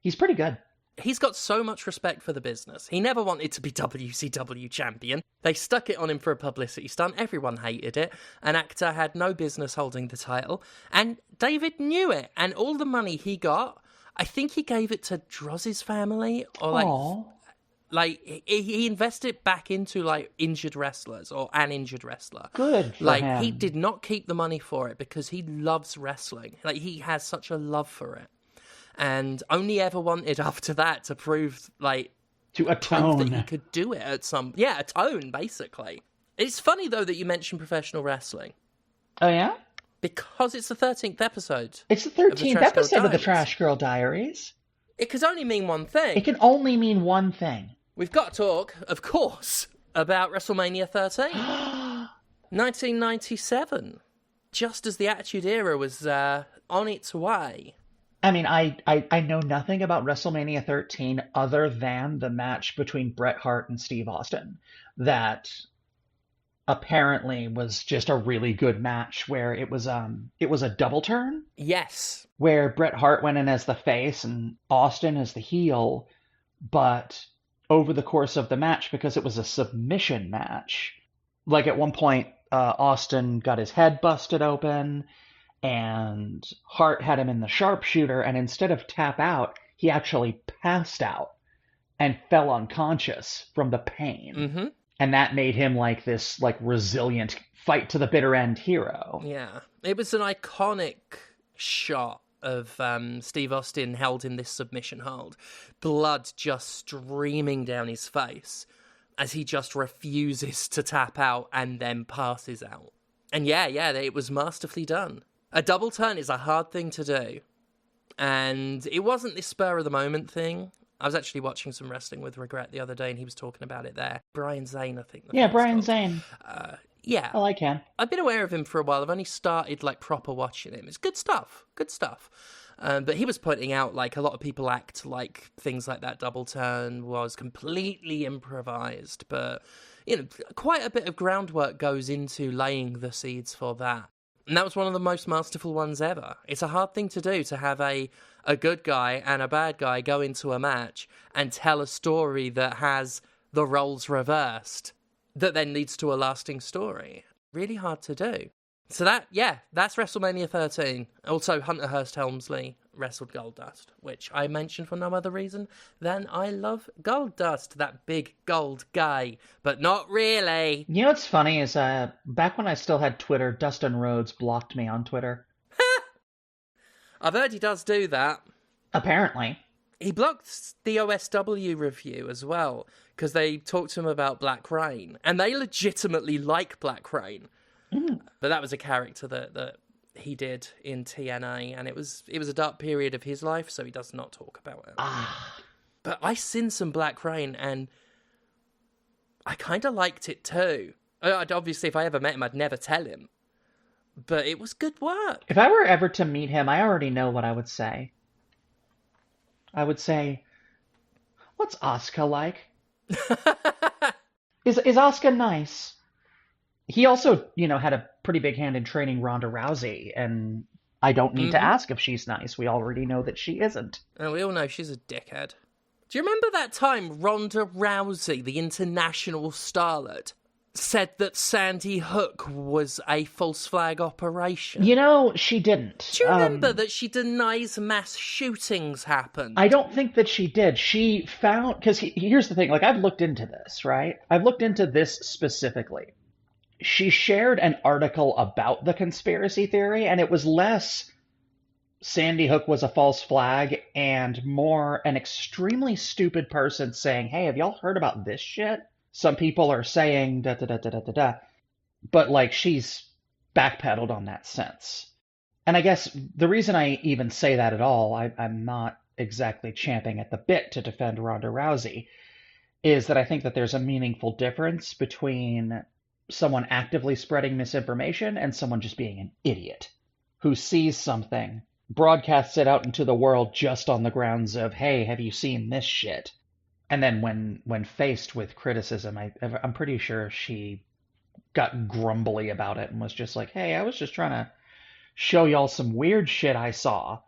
He's pretty good. He's got so much respect for the business. He never wanted to be WCW champion. They stuck it on him for a publicity stunt. Everyone hated it. An actor had no business holding the title. And David knew it. And all the money he got, I think he gave it to Droz's family. Or he invested it back into like injured wrestlers or an injured wrestler. Good for him. He did not keep the money for it because he loves wrestling. Like, he has such a love for it. And only ever wanted after that to prove, to atone that he could do it at atone, basically. It's funny, though, that you mentioned professional wrestling. Oh, yeah? Because it's the 13th episode. It's the 13th episode of the Trashgirl Diaries. It could only mean one thing. It can only mean one thing. We've got to talk, of course, about WrestleMania 13. 1997. Just as the Attitude Era was on its way. I mean, I know nothing about WrestleMania 13 other than the match between Bret Hart and Steve Austin that apparently was just a really good match where it was a double turn. Yes. Where Bret Hart went in as the face and Austin as the heel, but over the course of the match, because it was a submission match, like at one point Austin got his head busted open, and Hart had him in the sharpshooter, and instead of tap out, he actually passed out and fell unconscious from the pain. Mm-hmm. And that made him like this resilient fight to the bitter end hero. Yeah. It was an iconic shot of Steve Austin held in this submission hold. Blood just streaming down his face as he just refuses to tap out and then passes out. And yeah, it was masterfully done. A double turn is a hard thing to do. And it wasn't this spur of the moment thing. I was actually watching some Wrestling with Regret the other day, and he was talking about it there. Brian Zane, I think. Yeah, Brian Zane. Yeah. I like him. I've been aware of him for a while. I've only started, proper watching him. It's good stuff. But he was pointing out, a lot of people act like things like that double turn was completely improvised. But, quite a bit of groundwork goes into laying the seeds for that. And that was one of the most masterful ones ever. It's a hard thing to do, to have a good guy and a bad guy go into a match and tell a story that has the roles reversed, that then leads to a lasting story. Really hard to do. So that's WrestleMania 13. Also, Hunter Hearst Helmsley wrestled Goldust, which I mentioned for no other reason than I love Goldust, that big gold guy, but not really. You know what's funny is back when I still had Twitter, Dustin Rhodes blocked me on Twitter. I've heard he does do that. Apparently. He blocked the OSW review as well, because they talked to him about Black Rain, and they legitimately like Black Rain. But that was a character that he did in TNA, and it was a dark period of his life, so he does not talk about it. But I seen some Black Rain, and I kind of liked it too. Obviously, if I ever met him, I'd never tell him. But it was good work. If I were ever to meet him, I already know what I would say. I would say, "What's Asuka like? Is Asuka nice?" He also, had a pretty big hand in training Ronda Rousey, and I don't need to ask if she's nice. We already know that she isn't. And we all know she's a dickhead. Do you remember that time Ronda Rousey, the international starlet, said that Sandy Hook was a false flag operation? She didn't. Do you remember that she denies mass shootings happened? I don't think that she did. She found... Because here's the thing. I've looked into this, right? I've looked into this specifically. She shared an article about the conspiracy theory, and it was less Sandy Hook was a false flag and more an extremely stupid person saying, "Hey, have y'all heard about this shit? Some people are saying da-da-da-da-da-da-da." But, she's backpedaled on that since. And I guess the reason I even say that at all, I'm not exactly champing at the bit to defend Ronda Rousey, is that I think that there's a meaningful difference between someone actively spreading misinformation and someone just being an idiot who sees something, broadcasts it out into the world just on the grounds of, "Hey, have you seen this shit?" And then when faced with criticism, I'm pretty sure she got grumbly about it and was just like, "Hey, I was just trying to show y'all some weird shit I saw,"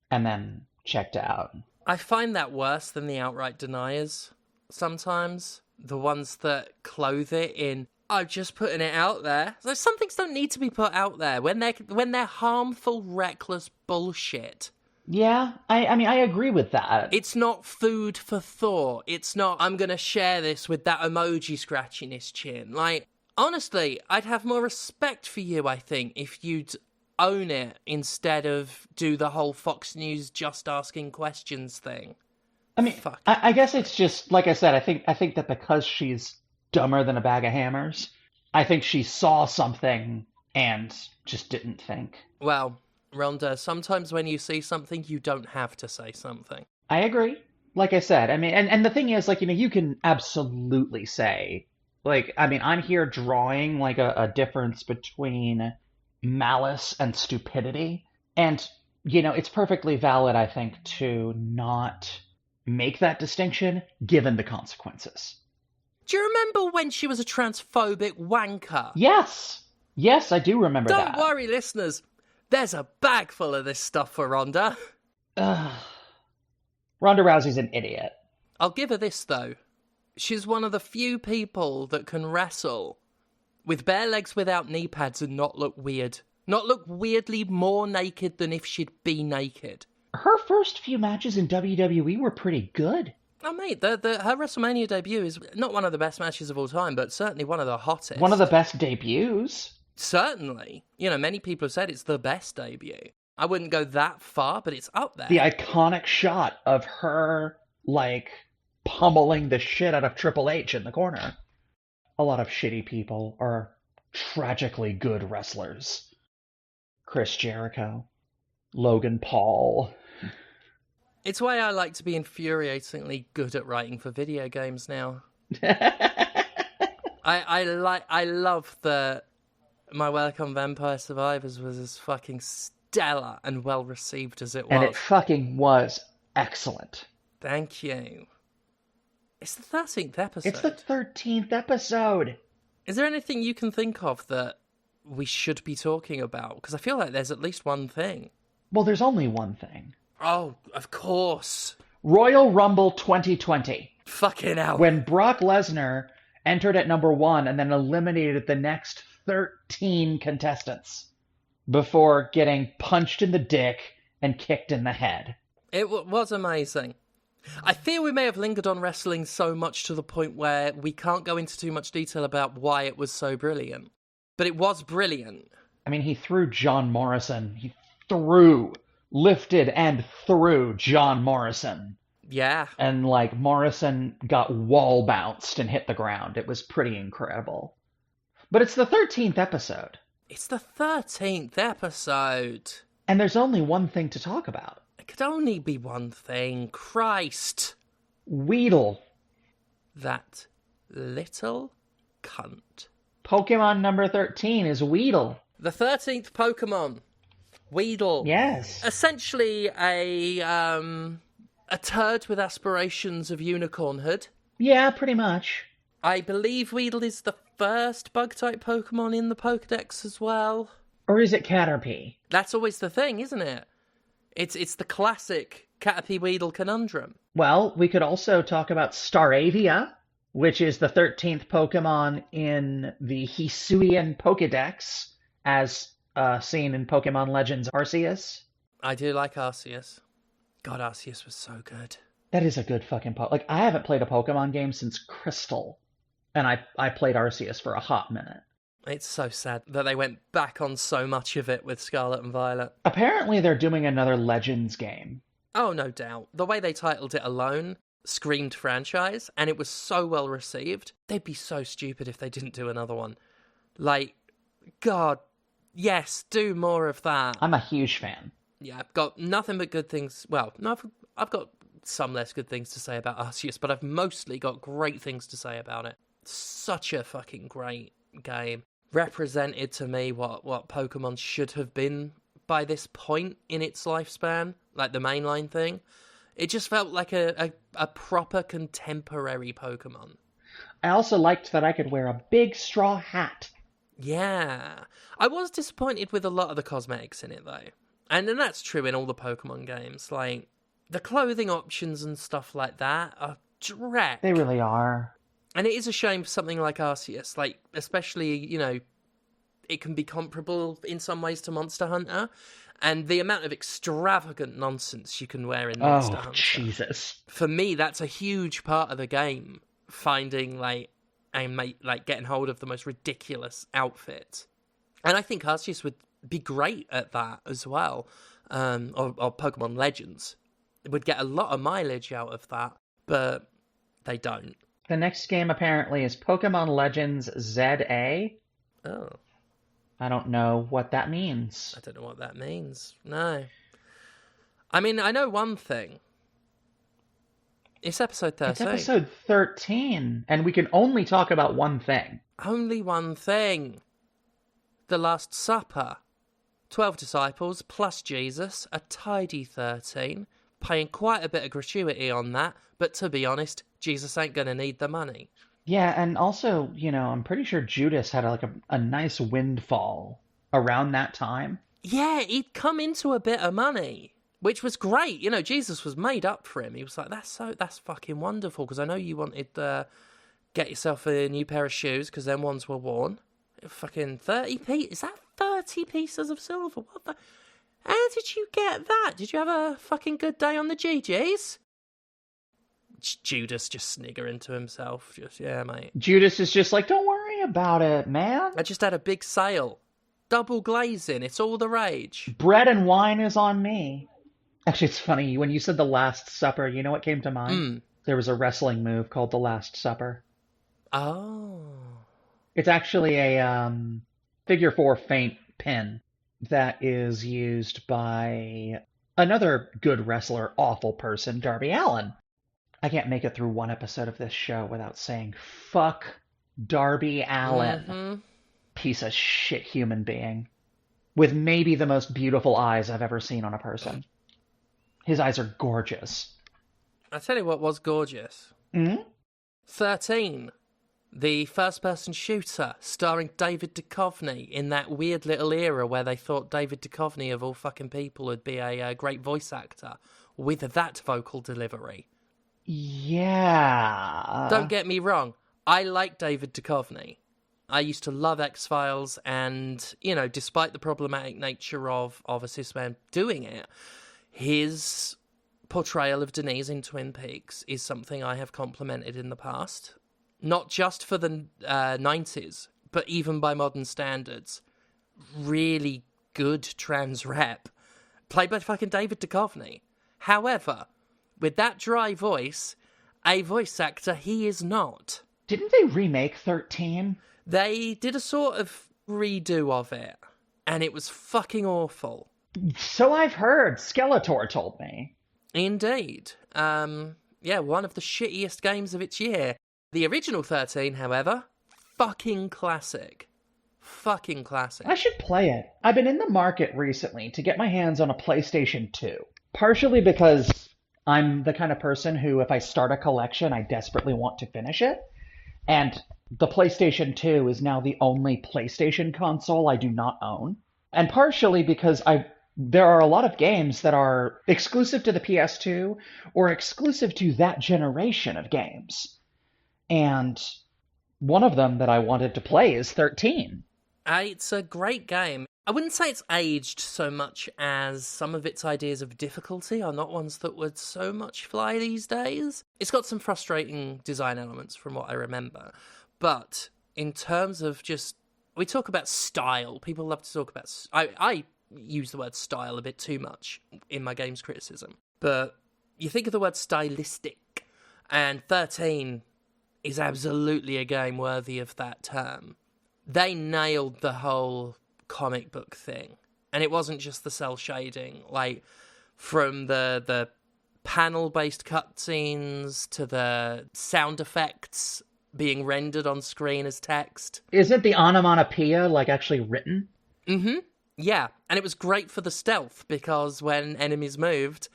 and then checked out. I find that worse than the outright deniers sometimes. The ones that clothe it in, "I'm just putting it out there." So some things don't need to be put out there when they're harmful, reckless bullshit. Yeah, I mean, I agree with that. It's not food for thought. It's not, "I'm going to share this with that emoji scratching his chin." Honestly, I'd have more respect for you, I think, if you'd own it instead of do the whole Fox News just asking questions thing. I mean, I guess it's just, like I said, I think that because she's dumber than a bag of hammers, I think she saw something and just didn't think. Well, Rhonda, sometimes when you see something, you don't have to say something. I agree. Like I said, I mean, and the thing is, you can absolutely say, I'm here drawing, a difference between malice and stupidity. And, it's perfectly valid, I think, to not make that distinction given the consequences. Do you remember when she was a transphobic wanker? Yes, I do remember that. Don't worry, listeners. There's a bag full of this stuff for Ronda. Ronda Rousey's an idiot. I'll give her this, though. She's one of the few people that can wrestle with bare legs without knee pads and not look weird. Not look weirdly more naked than if she'd be naked. Her first few matches in WWE were pretty good. Oh, mate, her WrestleMania debut is not one of the best matches of all time, but certainly one of the hottest. One of the best debuts. Certainly. Many people have said it's the best debut. I wouldn't go that far, but it's up there. The iconic shot of her, pummeling the shit out of Triple H in the corner. A lot of shitty people are tragically good wrestlers. Chris Jericho. Logan Paul. It's why I like to be infuriatingly good at writing for video games now. I love that My Welcome Vampire Survivors was as fucking stellar and well received as it was. And it fucking was excellent. Thank you. It's the 13th episode. It's the 13th episode. Is there anything you can think of that we should be talking about? Because I feel like there's at least one thing. Well, there's only one thing. Oh, of course. Royal Rumble 2020. Fucking hell. When Brock Lesnar entered at number 1 and then eliminated the next 13 contestants before getting punched in the dick and kicked in the head. It was amazing. I fear we may have lingered on wrestling so much to the point where we can't go into too much detail about why it was so brilliant. But it was brilliant. I mean, he threw John Morrison. He threw lifted and threw John Morrison. Yeah. And, like, Morrison got wall bounced and hit the ground. It was pretty incredible. But it's the 13th episode. It's the 13th episode. And there's only one thing to talk about. It could only be one thing. Christ. Weedle. That little cunt. Pokemon number 13 is Weedle. The 13th Pokemon. Weedle. Yes. Essentially a turd with aspirations of unicornhood. Yeah, pretty much. I believe Weedle is the first bug-type Pokemon in the Pokedex as well. Or is it Caterpie? That's always the thing, isn't it? It's the classic Caterpie-Weedle conundrum. Well, we could also talk about Staravia, which is the 13th Pokemon in the Hisuian Pokedex, as seen in Pokemon Legends Arceus. I do like Arceus. God, Arceus was so good. That is a good fucking Like, I haven't played a Pokemon game since Crystal, and I played Arceus for a hot minute. It's so sad that they went back on so much of it with Scarlet and Violet. Apparently they're doing another Legends game. Oh, no doubt. The way they titled it alone screamed franchise, and it was so well received. They'd be so stupid if they didn't do another one. Like, God, yes, do more of that. I'm a huge fan. Yeah, I've got nothing but good things. Well, no, I've got some less good things to say about Arceus, but I've mostly got great things to say about it. Such a fucking great game. Represented to me what Pokemon should have been by this point in its lifespan, like the mainline thing. It just felt like a proper contemporary Pokemon. I also liked that I could wear a big straw hat. Yeah. I was disappointed with a lot of the cosmetics in it, though. And then that's true in all the Pokemon games. Like, the clothing options and stuff like that are dreck. They really are. And it is a shame for something like Arceus. Like, especially, you know, it can be comparable in some ways to Monster Hunter. And the amount of extravagant nonsense you can wear in Monster Hunter. Jesus. For me, that's a huge part of the game. Finding, getting hold of the most ridiculous outfit. And I think Arceus would be great at that as well. Or Pokemon Legends. It would get a lot of mileage out of that. But they don't. The next game apparently is Pokemon Legends ZA. Oh. I don't know what that means. I don't know what that means. No. I mean, I know one thing. It's episode 13. It's episode 13, and we can only talk about one thing. Only one thing. The Last Supper. 12 disciples plus Jesus, a tidy 13, paying quite a bit of gratuity on that, but to be honest, Jesus ain't going to need the money. Yeah, and also, you know, I'm pretty sure Judas had a nice windfall around that time. Yeah, he'd come into a bit of money, which was great. You know, Jesus was made up for him. He was like, that's fucking wonderful, because I know you wanted to get yourself a new pair of shoes, because them ones were worn. Fucking 30 pieces? Is that 30 pieces of silver? What the... How did you get that? Did you have a fucking good day on the GGs? Judas just sniggering to himself. Just, yeah, mate. Judas is just like, don't worry about it, man. I just had a big sale. Double glazing. It's all the rage. Bread and wine is on me. Actually, it's funny. When you said the Last Supper, you know what came to mind? There was a wrestling move called the Last Supper. Oh. It's actually a figure 4 feint pin that is used by another good wrestler, awful person, Darby Allin. I can't make it through one episode of this show without saying, fuck Darby Allin. Mm-hmm. Piece of shit human being. With maybe the most beautiful eyes I've ever seen on a person. His eyes are gorgeous. I tell you what was gorgeous. 13. The first-person shooter, starring David Duchovny, in that weird little era where they thought David Duchovny, of all fucking people, would be a great voice actor, with that vocal delivery. Yeah. Don't get me wrong, I like David Duchovny. I used to love X-Files, and, you know, despite the problematic nature of a cis man doing it, his portrayal of Denise in Twin Peaks is something I have complimented in the past. Not just for the 90s, but even by modern standards. Really good trans rep. played by fucking David Duchovny. However, with that dry voice, a voice actor he is not. Didn't they remake 13? They did a sort of redo of it, and it was fucking awful. So I've heard. Skeletor told me. Indeed. Yeah, one of the shittiest games of its year. The original 13, however, fucking classic. Fucking classic. I should play it. I've been in the market recently to get my hands on a PlayStation 2. Partially because I'm the kind of person who, if I start a collection, I desperately want to finish it. And the PlayStation 2 is now the only PlayStation console I do not own. And partially because there are a lot of games that are exclusive to the PS2 or exclusive to that generation of games. And one of them that I wanted to play is 13. It's a great game. I wouldn't say it's aged so much as some of its ideas of difficulty are not ones that would so much fly these days. It's got some frustrating design elements from what I remember. But in terms of just... We talk about style. People love to talk about... I use the word style a bit too much in my games criticism. But you think of the word stylistic, and 13 is absolutely a game worthy of that term. They nailed the whole comic book thing. And it wasn't just the cell shading. Like, from the panel-based cutscenes to the sound effects being rendered on screen as text. Isn't the onomatopoeia, like, actually written? Mm-hmm. Yeah. And it was great for the stealth, because when enemies moved,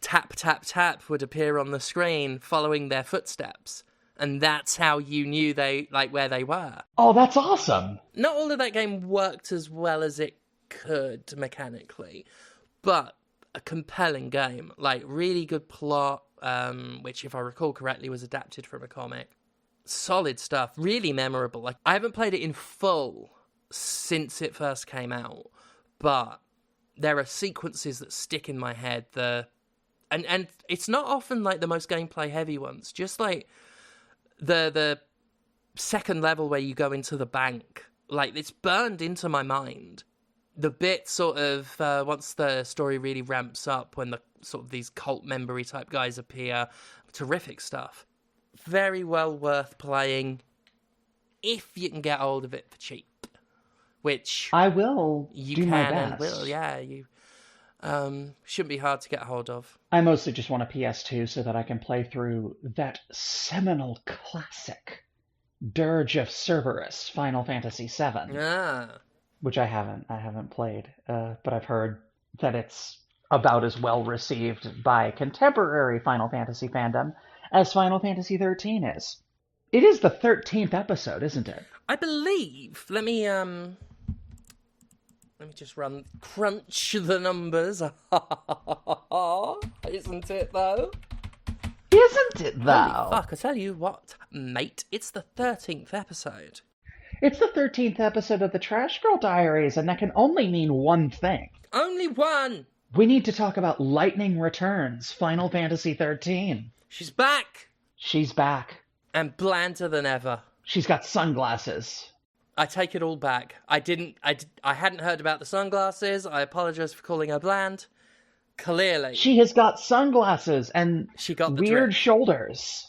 tap, tap, tap would appear on the screen following their footsteps. And that's how you knew where they were. Oh, that's awesome. Not all of that game worked as well as it could mechanically, but a compelling game. Like, really good plot, which, if I recall correctly, was adapted from a comic. Solid stuff. Really memorable. Like, I haven't played it in full since it first came out, but there are sequences that stick in my head. And it's not often like the most gameplay heavy ones. Just like the second level where you go into the bank, like, it's burned into my mind. The bit sort of once the story really ramps up, when the sort of these cult member-y type guys appear, terrific stuff. Very well worth playing if you can get hold of it for cheap, which I will. You do can my best. And will, yeah. You shouldn't be hard to get hold of. I mostly just want a PS2 so that I can play through that seminal classic, Dirge of Cerberus, Final Fantasy VII. Which I haven't played, but I've heard that it's about as well received by contemporary Final Fantasy fandom as Final Fantasy XIII is. It is the 13th episode, isn't it? I believe. Let me just crunch the numbers. Isn't it, though? Isn't it, though? Holy fuck, I tell you what, mate, it's the 13th episode. It's the 13th episode of the Trashgirl Diaries, and that can only mean one thing. Only one! We need to talk about Lightning Returns, Final Fantasy XIII. She's back! She's back. And blander than ever. She's got sunglasses. I take it all back. I hadn't heard about the sunglasses. I apologize for calling her bland. Clearly. She has got sunglasses and she got the weird drip. Shoulders.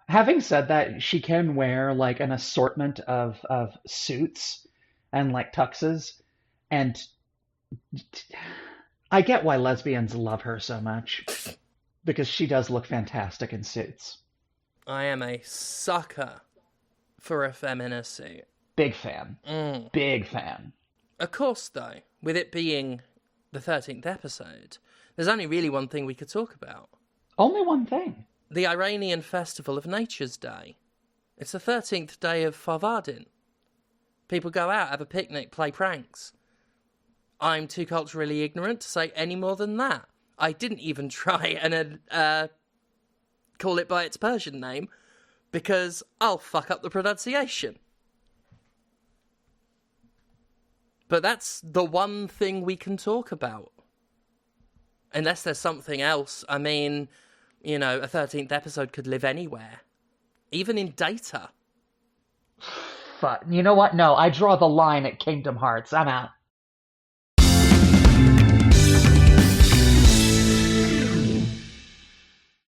Having said that, she can wear like an assortment of suits and like tuxes. And I get why lesbians love her so much. Because she does look fantastic in suits. I am a sucker for a feminist suit. Big fan. Big fan. Of course, though, with it being the 13th episode, there's only really one thing we could talk about. Only one thing. The Iranian Festival of Nature's Day. It's the 13th day of Farvardin. People go out, have a picnic, play pranks. I'm too culturally ignorant to say any more than that. I didn't even try and call it by its Persian name, because I'll fuck up the pronunciation. But that's the one thing we can talk about. Unless there's something else. I mean, you know, a 13th episode could live anywhere. Even in data. But you know what? No, I draw the line at Kingdom Hearts. I'm out.